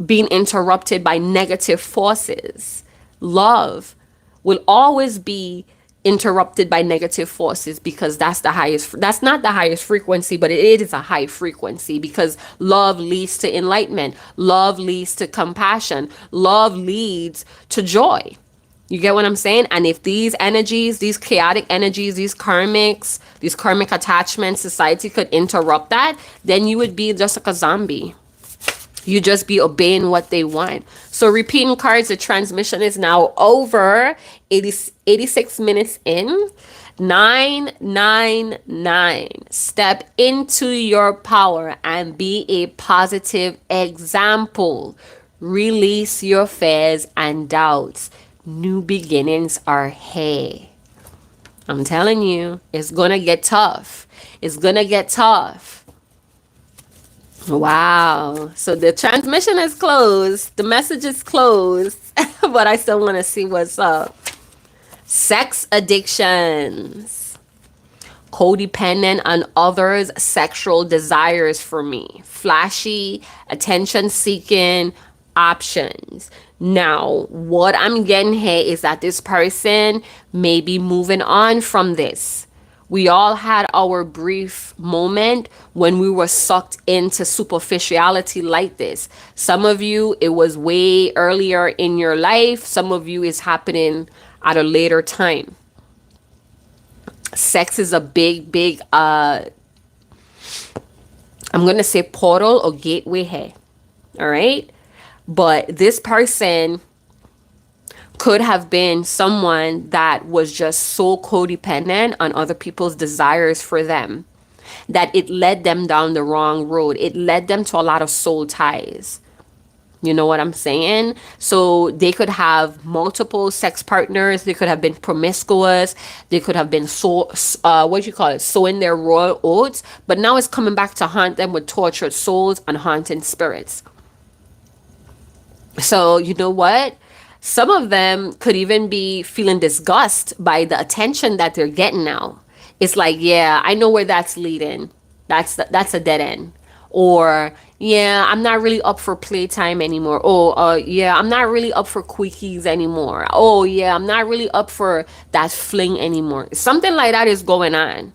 being interrupted by negative forces. Love will always be interrupted by negative forces because that's not the highest frequency, but it is a high frequency because love leads to enlightenment. Love leads to compassion. Love leads to joy. You get what I'm saying? And if these energies, these chaotic energies, these karmic attachments, society could interrupt that, then you would be just like a zombie. You just be obeying what they want. So repeating cards, the transmission is now over. 86 minutes in. 999. Step into your power and be a positive example. Release your fears and doubts. New beginnings are here. I'm telling you, it's going to get tough. It's going to get tough. Wow. So the transmission is closed. The message is closed. But I still want to see what's up. Sex addictions. Codependent on others' sexual desires for me. Flashy, attention-seeking options. Now, what I'm getting here is that this person may be moving on from this. We all had our brief moment when we were sucked into superficiality like this. Some of you, it was way earlier in your life. Some of you, it's happening at a later time. Sex is a big, I'm going to say portal or gateway here. All right? But this person could have been someone that was just so codependent on other people's desires for them that it led them down the wrong road. It led them to a lot of soul ties. You know what I'm saying? So they could have multiple sex partners. They could have been promiscuous. They could have been sowing their royal oats. But now it's coming back to haunt them with tortured souls and haunting spirits. So you know what? Some of them could even be feeling disgust by the attention that they're getting now. It's like, yeah, I know where that's leading. That's a dead end. Or, yeah, I'm not really up for playtime anymore. Oh, yeah, I'm not really up for quickies anymore. Oh, yeah, I'm not really up for that fling anymore. Something like that is going on.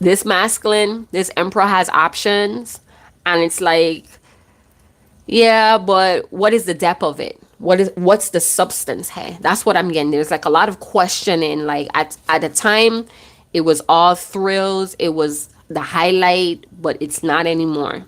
This masculine, this emperor has options. And it's like, yeah, but what is the depth of it? What's the substance here? That's what I'm getting. There's like a lot of questioning. Like at the time, it was all thrills. It was the highlight, but it's not anymore.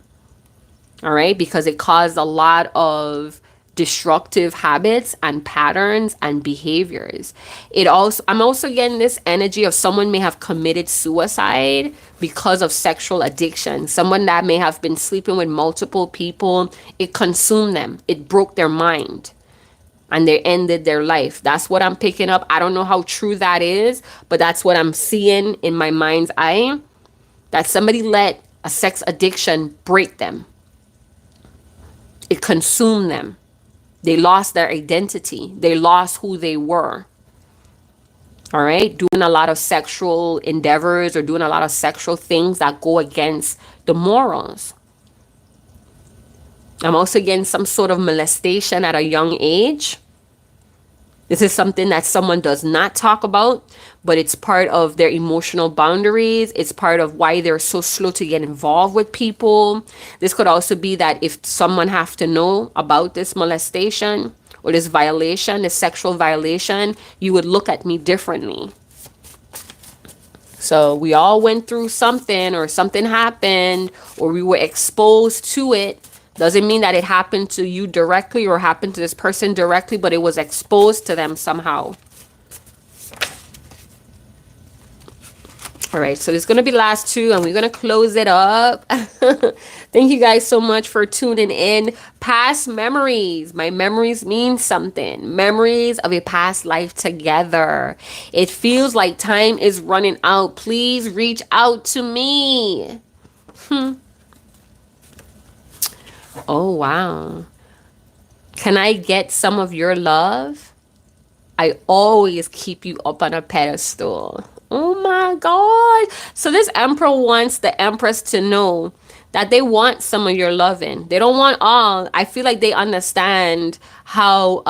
All right, because it caused a lot of destructive habits and patterns and behaviors. I'm also getting this energy of someone may have committed suicide because of sexual addiction. Someone that may have been sleeping with multiple people. It consumed them. It broke their mind. And they ended their life. That's what I'm picking up. I don't know how true that is, but that's what I'm seeing in my mind's eye. That somebody let a sex addiction break them. It consumed them. They lost their identity. They lost who they were. All right? Doing a lot of sexual endeavors or doing a lot of sexual things that go against the morals. I'm also getting some sort of molestation at a young age. This is something that someone does not talk about, but it's part of their emotional boundaries. It's part of why they're so slow to get involved with people. This could also be that if someone have to know about this molestation or this violation, this sexual violation, you would look at me differently. So we all went through something, or something happened, or we were exposed to it. Doesn't mean that it happened to you directly or happened to this person directly, but it was exposed to them somehow. All right, so there's going to be last two, and we're going to close it up. Thank you guys so much for tuning in. Past memories. My memories mean something. Memories of a past life together. It feels like time is running out. Please reach out to me. Oh, wow. Can I get some of your love? I always keep you up on a pedestal. Oh my God. So this emperor wants the empress to know that they want some of your loving. They don't want all. I feel like they understand how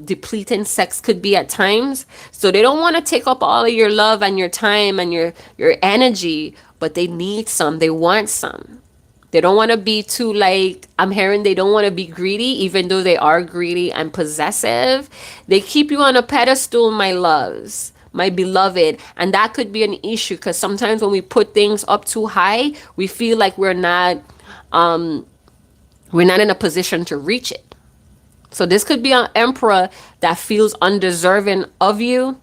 depleting sex could be at times. So they don't want to take up all of your love and your time and your energy, but they need some. They want some. They don't want to be too, like, I'm hearing they don't want to be greedy, even though they are greedy and possessive. They keep you on a pedestal, my loves, my beloved. And that could be an issue, because sometimes when we put things up too high, we feel like we're not in a position to reach it. So this could be an emperor that feels undeserving of you.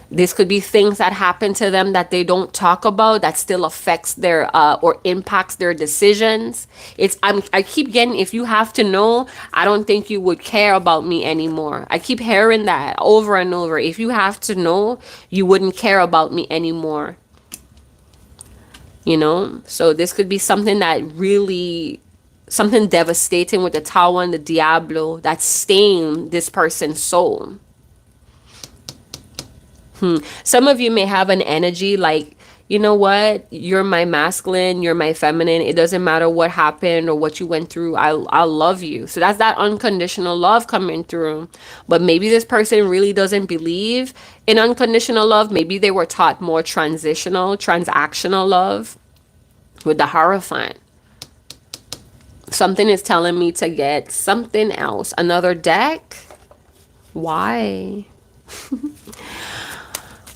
This could be things that happen to them that they don't talk about, that still affects their or impacts their decisions. I keep getting, if you have to know, I don't think you would care about me anymore. I keep hearing that over and over. If you have to know, you wouldn't care about me anymore. You know, so this could be something that really, something devastating with the Tower and the Diablo that's stained this person's soul. Some of you may have an energy like, you know what, you're my masculine, you're my feminine. It doesn't matter what happened or what you went through. I'll love you. So that's that unconditional love coming through. But maybe this person really doesn't believe in unconditional love. Maybe they were taught more transactional love with the Hierophant. Something is telling me to get something else. Another deck? Why?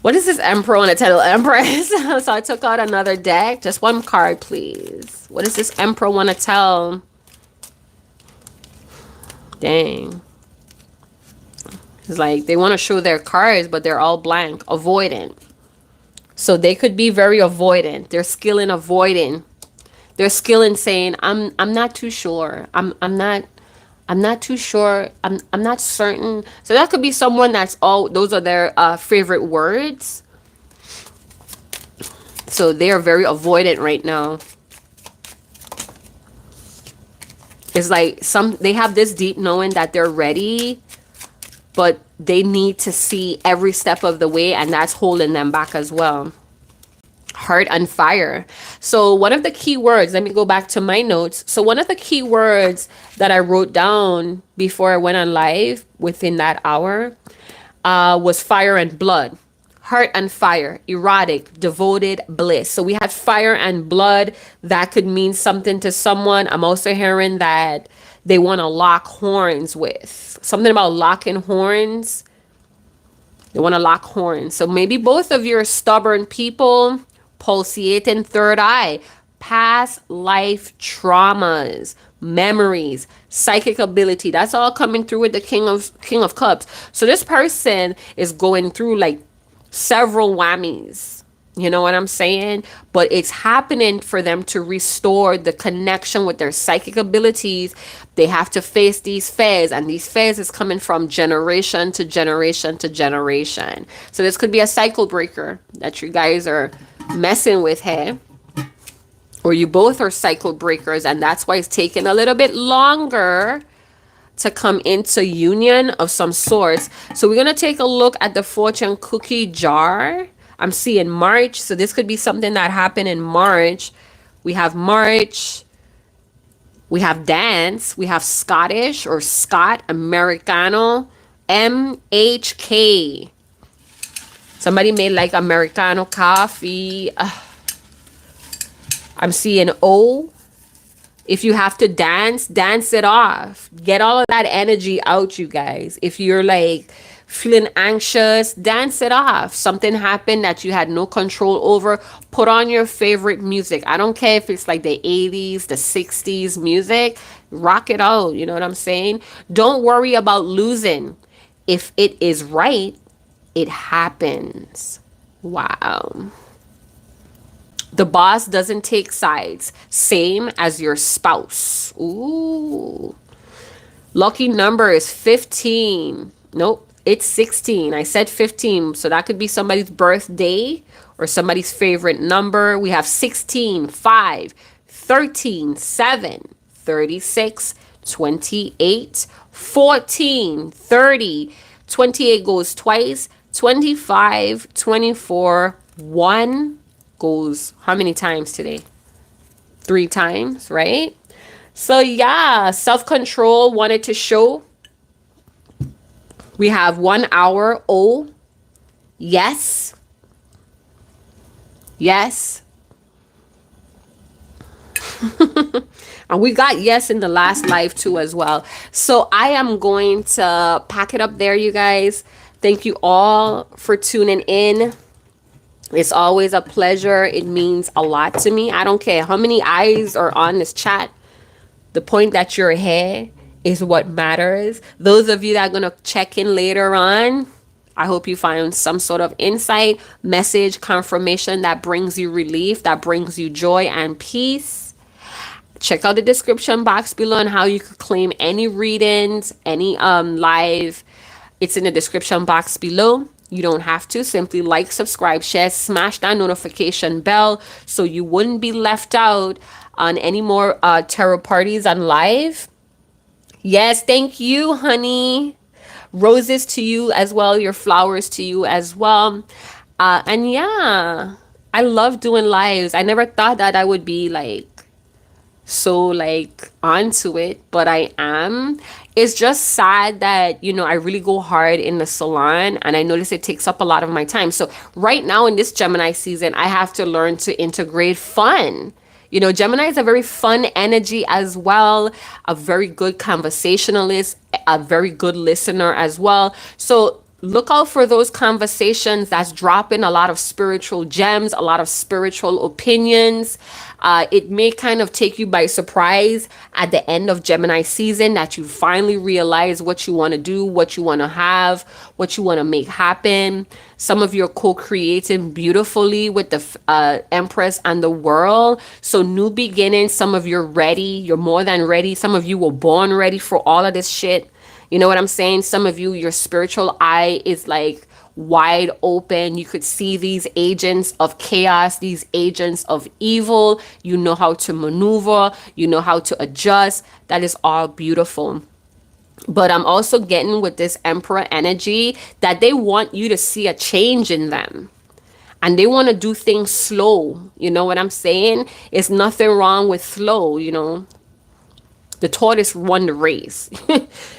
What does this emperor want to tell Empress? So I took out another deck. Just one card, please. What does this emperor want to tell? Dang. It's like they want to show their cards, but they're all blank. Avoidant. So they could be very avoidant. They're skilled in avoiding. They're skilled in saying, I'm not too sure. I'm not too sure. I'm not certain. So that could be someone that's those are their favorite words. So they are very avoidant right now. It's like they have this deep knowing that they're ready, but they need to see every step of the way, and that's holding them back as well. Heart on fire. So one of the key words, let me go back to my notes. So one of the key words that I wrote down before I went on live within that hour was fire and blood. Heart and fire, erotic, devoted, bliss. So we had fire and blood. That could mean something to someone. I'm also hearing that they want to lock horns with. Something about locking horns. They want to lock horns. So maybe both of you are stubborn people. Pulsating third eye, past life traumas, memories, psychic ability. That's all coming through with the King of Cups. So this person is going through like several whammies. You know what I'm saying? But it's happening for them to restore the connection with their psychic abilities. They have to face these fears, and these fears is coming from generation to generation to generation. So this could be a cycle breaker that you guys are messing with here. Or you both are cycle breakers, and that's why it's taking a little bit longer to come into union of some sorts. So we're going to take a look at the fortune cookie jar. I'm seeing March. So this could be something that happened in March. We have March. We have dance. We have Scottish or Scott, Americano, MHK. Somebody made like Americano coffee. I'm seeing O. If you have to dance, dance it off. Get all of that energy out, you guys. If you're like feeling anxious, dance it off. Something happened that you had no control over. Put on your favorite music. I don't care if it's like the 80s, the 60s music. Rock it out. You know what I'm saying? Don't worry about losing. If it is right, it happens. Wow. The boss doesn't take sides. Same as your spouse. Ooh. Lucky number is 15. Nope, it's 16. I said 15. So that could be somebody's birthday or somebody's favorite number. We have 16, 5, 13, 7, 36, 28, 14, 30. 28 goes twice. 25, 24, 1 goes how many times today? 3 times, right? So yeah, self-control wanted to show. We have 1 hour. Oh, yes. Yes. And we got yes in the last live too as well. So I am going to pack it up there, you guys. Thank you all for tuning in. It's always a pleasure. It means a lot to me. I don't care how many eyes are on this chat. The point that you're here is what matters. Those of you that are going to check in later on, I hope you find some sort of insight, message, confirmation that brings you relief, that brings you joy and peace. Check out the description box below on how you could claim any readings, any live. It's in the description box below. You don't have to. Simply like, subscribe, share, smash that notification bell so you wouldn't be left out on any more tarot parties on live. Yes, thank you, honey. Roses to you as well. Your flowers to you as well. And yeah, I love doing lives. I never thought that I would be like so like onto it, but I am. It's just sad that, you know, I really go hard in the salon and I notice it takes up a lot of my time. So right now in this Gemini season, I have to learn to integrate fun. You know, Gemini is a very fun energy as well, a very good conversationalist, a very good listener as well. So look out for those conversations that's dropping a lot of spiritual gems, a lot of spiritual opinions. It may kind of take you by surprise at the end of Gemini season that you finally realize what you want to do, what you want to have, what you want to make happen. Some of you are co-creating beautifully with the Empress and the world. So new beginnings, some of you are ready. You're more than ready. Some of you were born ready for all of this shit. You know what I'm saying? Some of you, your spiritual eye is like wide open. You could see these agents of chaos, these agents of evil. You know how to maneuver. You know how to adjust. That is all beautiful. But I'm also getting with this Emperor energy that they want you to see a change in them. And they want to do things slow. You know what I'm saying? It's nothing wrong with slow, you know. The tortoise won the race.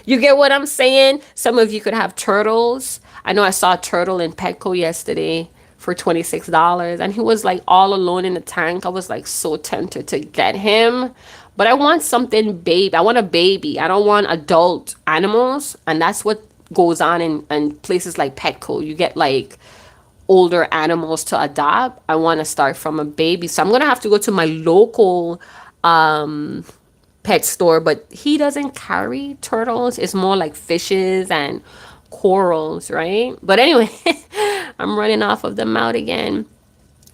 You get what I'm saying? Some of you could have turtles. I know I saw a turtle in Petco yesterday for $26. And he was like all alone in the tank. I was like so tempted to get him. But I want something baby. I want a baby. I don't want adult animals. And that's what goes on in places like Petco. You get like older animals to adopt. I want to start from a baby. So I'm going to have to go to my local pet store, but he doesn't carry turtles. It's more like fishes and corals, right? But anyway, I'm running off of the mouth again.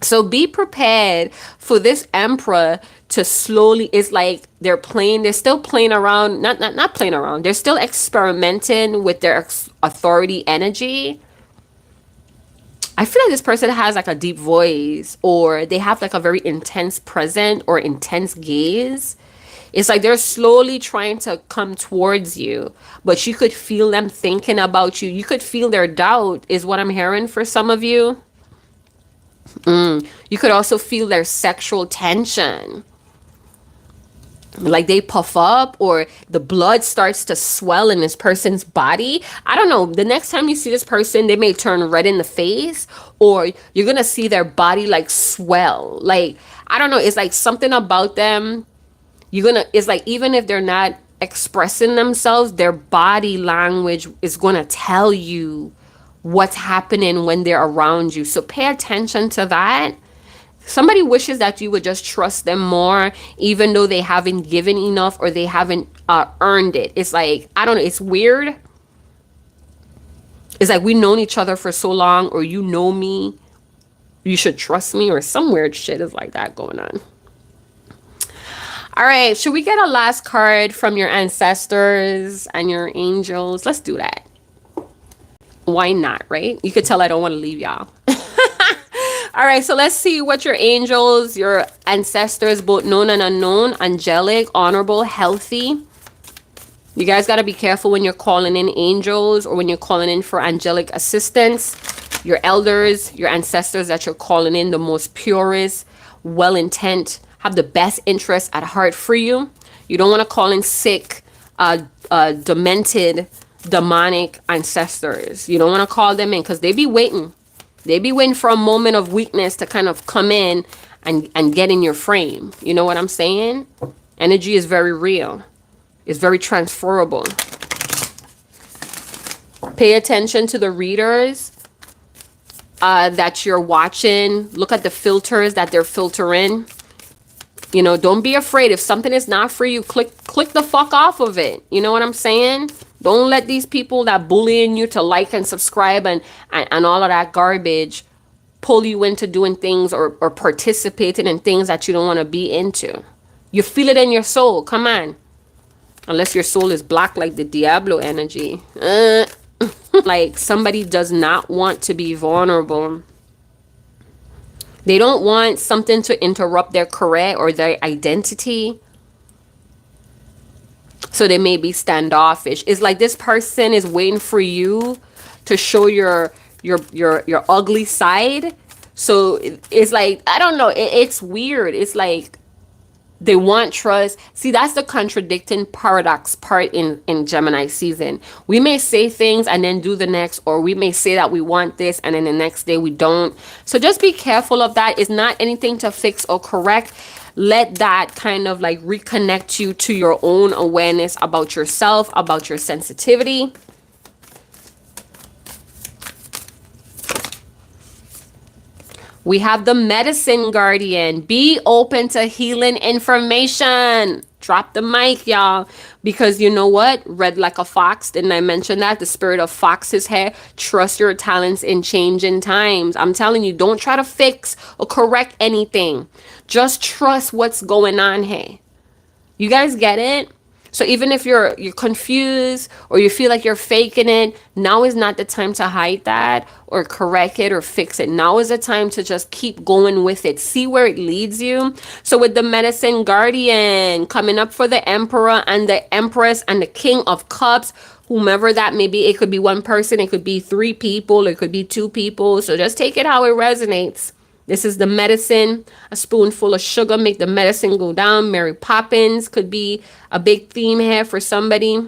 So be prepared for this emperor to slowly, it's like they're still playing around, not playing around. They're still experimenting with their authority energy. I feel like this person has like a deep voice, or they have like a very intense presence or intense gaze. It's like they're slowly trying to come towards you, but you could feel them thinking about you. You could feel their doubt, is what I'm hearing for some of you. You could also feel their sexual tension. Like they puff up, or the blood starts to swell in this person's body. I don't know. The next time you see this person, they may turn red in the face, or you're going to see their body like swell. Like, I don't know. It's like something about them. It's like, even if they're not expressing themselves, their body language is going to tell you what's happening when they're around you. So pay attention to that. Somebody wishes that you would just trust them more, even though they haven't given enough, or they haven't earned it. It's like, I don't know, it's weird. It's like, we've known each other for so long, or you know me, you should trust me, or some weird shit is like that going on. All right, should we get a last card from your ancestors and your angels? Let's do that. Why not, right? You could tell I don't want to leave y'all. All right, so let's see what your angels, your ancestors, both known and unknown, angelic, honorable, healthy. You guys got to be careful when you're calling in angels, or when you're calling in for angelic assistance. Your elders, your ancestors that you're calling in, the most purest, well-intent, have the best interest at heart for you. You don't want to call in sick, demented, demonic ancestors. You don't want to call them in, because they be waiting. They be waiting for a moment of weakness to kind of come in and get in your frame. You know what I'm saying? Energy is very real. It's very transferable. Pay attention to the readers that you're watching. Look at the filters that they're filtering. You know, don't be afraid. If something is not for you, click the fuck off of it. You know what I'm saying? Don't let these people that bullying you to like and subscribe and all of that garbage pull you into doing things, or participating in things that you don't want to be into. You feel it in your soul. Come on. Unless your soul is black like the Diablo energy. Like somebody does not want to be vulnerable. They don't want something to interrupt their career or their identity. So they may be standoffish. It's like this person is waiting for you to show your ugly side. So it's like, I don't know. It's weird. It's like they want trust. See, that's the contradicting paradox part in Gemini season. We may say things and then do the next, or we may say that we want this and then the next day we don't. So just be careful of that. It's not anything to fix or correct. Let that kind of like reconnect you to your own awareness about yourself, about your sensitivity. We have the medicine guardian. Be open to healing information. Drop the mic, y'all. Because you know what? Read like a fox. Didn't I mention that? The spirit of fox is here. Trust your talents in changing times. I'm telling you, don't try to fix or correct anything. Just trust what's going on here. You guys get it? So even if you're confused, or you feel like you're faking it, now is not the time to hide that or correct it or fix it. Now is the time to just keep going with it. See where it leads you. So with the medicine guardian coming up for the emperor and the empress and the king of cups, whomever that may be, it could be one person, it could be 3 people, it could be 2 people. So just take it how it resonates. This is the medicine. A spoonful of sugar make the medicine go down. Mary Poppins could be a big theme here for somebody.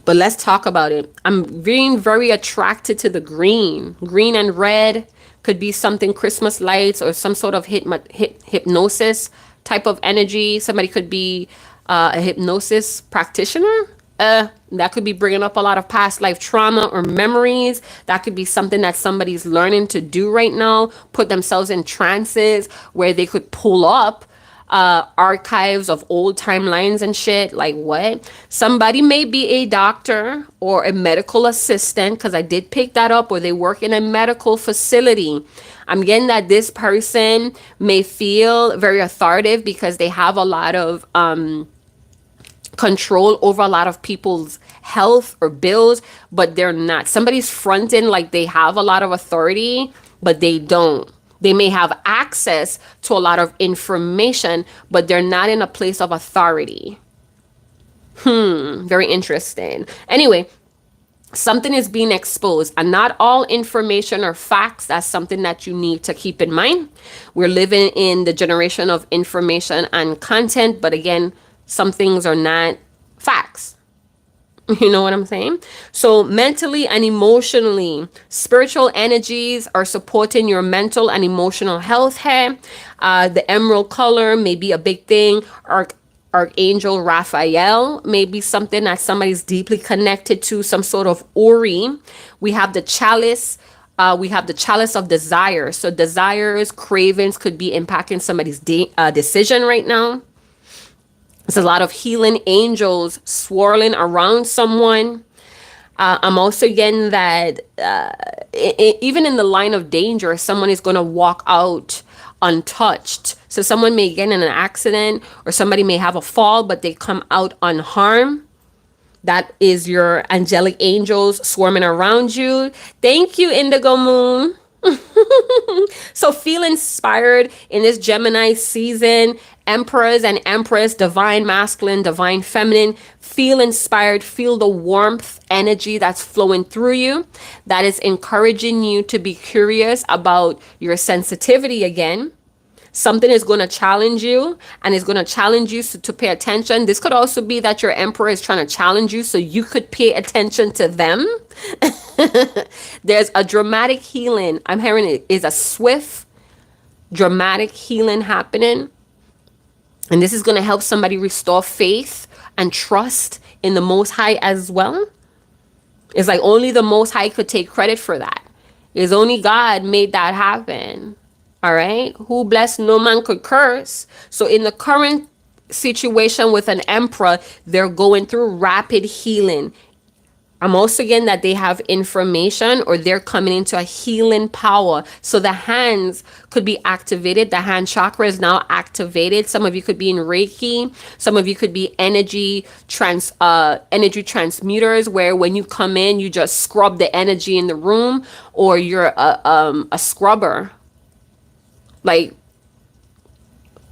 But let's talk about it. I'm being very attracted to the green. Green and red could be something Christmas lights, or some sort of hypnosis type of energy. Somebody could be a hypnosis practitioner. That could be bringing up a lot of past life trauma or memories. That could be something that somebody's learning to do right now, put themselves in trances where they could pull up archives of old timelines and shit. Like, what? Somebody may be a doctor or a medical assistant, because I did pick that up, or they work in a medical facility. I'm getting that this person may feel very authoritative because they have a lot of control over a lot of people's health or bills, but they're not. Somebody's fronting like they have a lot of authority, but they don't. They may have access to a lot of information, but they're not in a place of authority. Very interesting. Anyway, something is being exposed, and not all information or facts. That's something that you need to keep in mind. We're living in the generation of information and content, but again, some things are not facts. You know what I'm saying? So mentally and emotionally, spiritual energies are supporting your mental and emotional health here. The emerald color may be a big thing. Archangel Raphael may be something that somebody's deeply connected to, some sort of Ori. We have the chalice. We have the chalice of desire. So desires, cravings could be impacting somebody's decision right now. There's a lot of healing angels swirling around someone. I'm also getting that even in the line of danger, someone is going to walk out untouched. So someone may get in an accident, or somebody may have a fall, but they come out unharmed. That is your angelic angels swarming around you. Thank you, Indigo Moon. So feel inspired in this Gemini season. Emperors and Empress, divine masculine, divine feminine. Feel inspired. Feel the warmth energy that's flowing through you. That is encouraging you to be curious about your sensitivity again. Something is going to challenge you, and is going to challenge you to pay attention. This could also be that your emperor is trying to challenge you so you could pay attention to them. There's a dramatic healing. I'm hearing it is a swift, dramatic healing happening. And this is going to help somebody restore faith and trust in the Most High as well. It's like only the Most High could take credit for that. It's only God made that happen. All right? Who blessed, no man could curse. So in the current situation with an emperor, they're going through rapid healing. I'm also getting that they have information, or they're coming into a healing power. So the hands could be activated. The hand chakra is now activated. Some of you could be in Reiki. Some of you could be energy transmuters, where when you come in, you just scrub the energy in the room, or you're a scrubber. Like,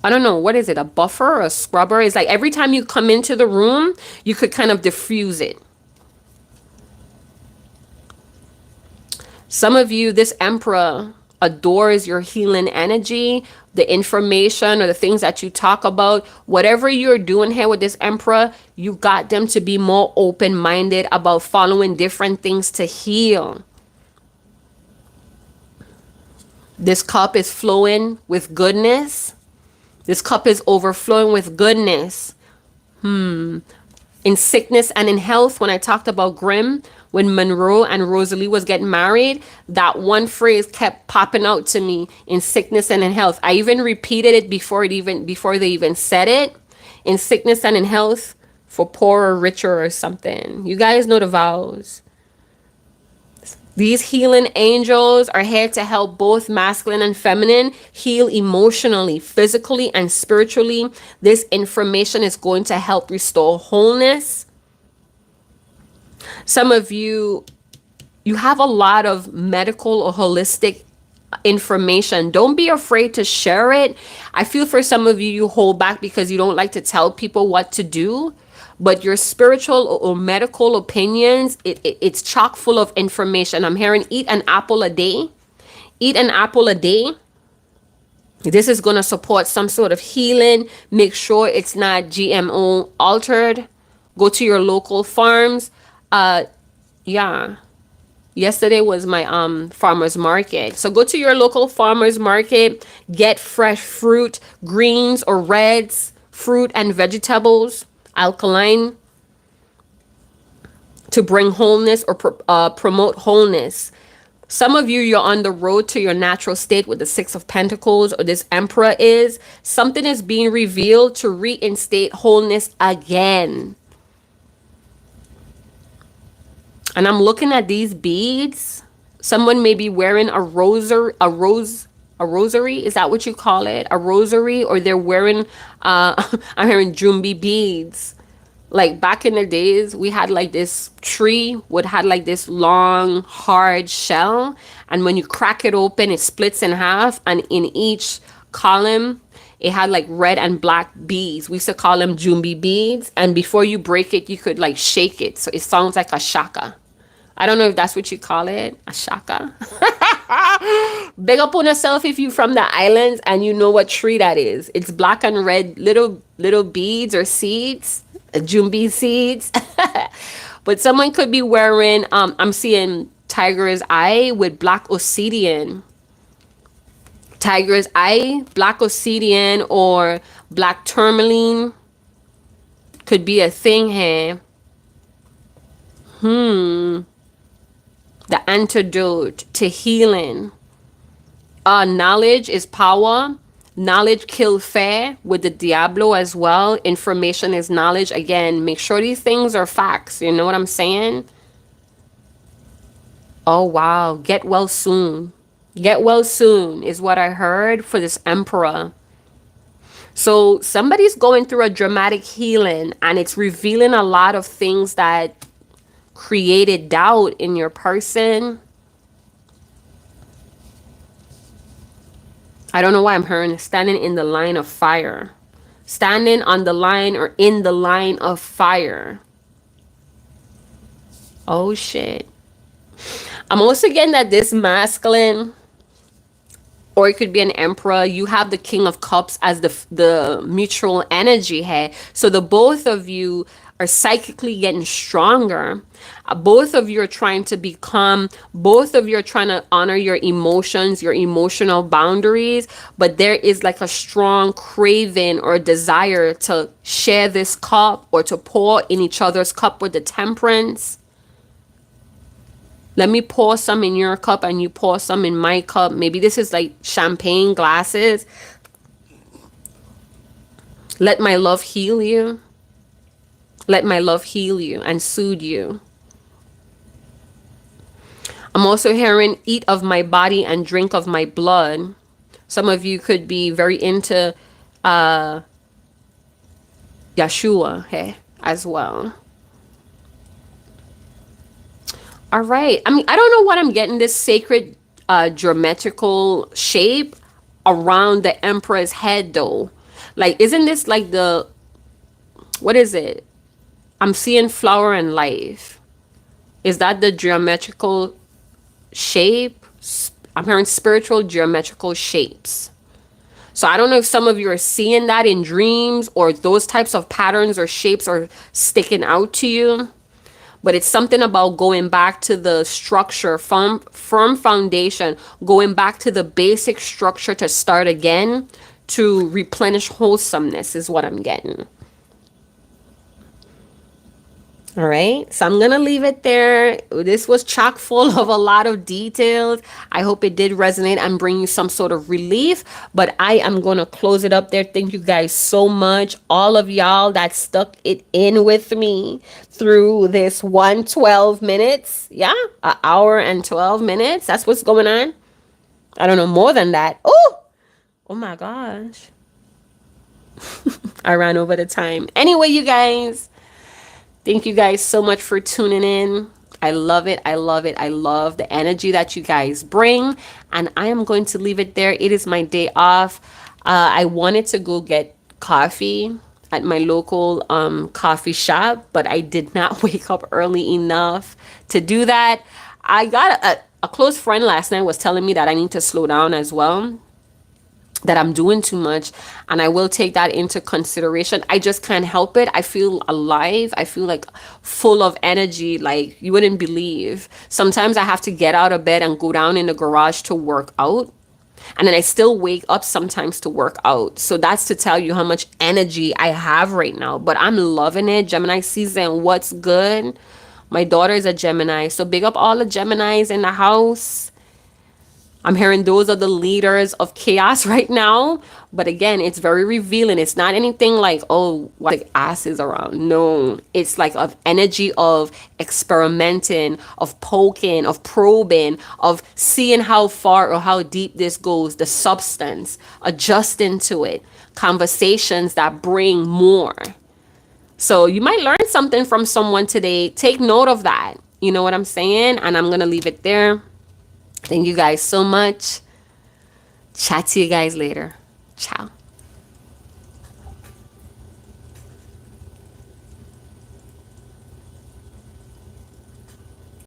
I don't know, what is it? A buffer or a scrubber? It's like every time you come into the room, you could kind of diffuse it. Some of you, this emperor adores your healing energy, the information or the things that you talk about. Whatever you're doing here with this emperor, you got them to be more open-minded about following different things to heal. This cup is flowing with goodness. This cup is overflowing with goodness. In sickness and in health, when I talked about Grimm, when Monroe and Rosalie was getting married, that one phrase kept popping out to me: in sickness and in health. I even repeated it before they even said it. In sickness and in health, for poor or richer or something. You guys know the vows. These healing angels are here to help both masculine and feminine heal emotionally, physically, and spiritually. This information is going to help restore wholeness. Some of you have a lot of medical or holistic information. Don't be afraid to share it. I feel for some of you, you hold back because you don't like to tell people what to do. But your spiritual or medical opinions, it's chock full of information. I'm hearing eat an apple a day. Eat an apple a day. This is going to support some sort of healing. Make sure it's not GMO altered. Go to your local farms. Yesterday was my farmer's market. So go to your local farmer's market. Get fresh fruit, greens or reds, fruit and vegetables. Alkaline. to bring wholeness or promote wholeness. Some of you, you're on the road to your natural state with the Six of Pentacles, or this Emperor is. Something is being revealed to reinstate wholeness again. And I'm looking at these beads. Someone may be wearing a rosary. Is that what you call it? A rosary, or they're wearing, I'm hearing Jumbi beads. Like back in the days, we had like this tree would had like this long, hard shell. And when you crack it open, it splits in half. And in each column, it had like red and black beads. We used to call them Jumbi beads. And before you break it, you could like shake it. So it sounds like a shaka. I don't know if that's what you call it. A shaka. Big up on yourself if you from the islands and you know what tree that is. It's black and red little beads or seeds. Jumbi seeds. But someone could be wearing, I'm seeing tiger's eye with black obsidian. Tiger's eye, black obsidian, or black tourmaline could be a thing here. The antidote to healing. Knowledge is power. Knowledge kill fear with the Diablo as well. Information is knowledge. Again, make sure these things are facts. You know what I'm saying? Oh, wow. Get well soon. Get well soon is what I heard for this Emperor. So somebody's going through a dramatic healing, and it's revealing a lot of things that created doubt in your person. I don't know why I'm hearing standing in the line of fire. Standing on the line or in the line of fire. Oh, shit. I'm also getting that this masculine, or it could be an Emperor, you have the King of Cups as the mutual energy here. So the both of you are psychically getting stronger. Both of you are trying to become, both of you are trying to honor your emotions, your emotional boundaries, but there is like a strong craving or desire to share this cup or to pour in each other's cup with the Temperance. Let me pour some in your cup and you pour some in my cup. Maybe this is like champagne glasses. Let my love heal you. Let my love heal you and soothe you. I'm also hearing eat of my body and drink of my blood. Some of you could be very into Yeshua, hey, as well. All right. I mean, I don't know what I'm getting this sacred geometrical shape around the Emperor's head, though. Like, isn't this like the, what is it? I'm seeing flower and life. Is that the geometrical shape? I'm hearing spiritual geometrical shapes. So I don't know if some of you are seeing that in dreams or those types of patterns or shapes are sticking out to you. But it's something about going back to the structure, firm foundation, going back to the basic structure to start again, to replenish wholesomeness is what I'm getting. All right, so I'm going to leave it there. This was chock full of a lot of details. I hope it did resonate and bring you some sort of relief, but I am going to close it up there. Thank you guys so much. All of y'all that stuck it in with me through this 112 minutes. Yeah, an hour and 12 minutes. That's what's going on. I don't know, more than that. Oh my gosh. I ran over the time. Anyway, you guys. Thank you guys so much for tuning in. I love it. I love it. I love the energy that you guys bring. And I am going to leave it there. It is my day off. I wanted to go get coffee at my local coffee shop, but I did not wake up early enough to do that. I got a close friend last night was telling me that I need to slow down as well, that I'm doing too much, and I will take that into consideration. I just can't help it. I feel alive. I feel like full of energy, like you wouldn't believe. Sometimes I have to get out of bed and go down in the garage to work out, and then I still wake up sometimes to work out. So that's to tell you how much energy I have right now, but I'm loving it. Gemini season, what's good? My daughter is a Gemini, so big up all the Geminis in the house. I'm hearing those are the leaders of chaos right now. But again, it's very revealing. It's not anything like, oh, what the ass is around. No, it's like of energy of experimenting, of poking, of probing, of seeing how far or how deep this goes, the substance, adjusting to it, conversations that bring more. So you might learn something from someone today. Take note of that. You know what I'm saying? And I'm going to leave it there. Thank you guys so much. Chat to you guys later. Ciao.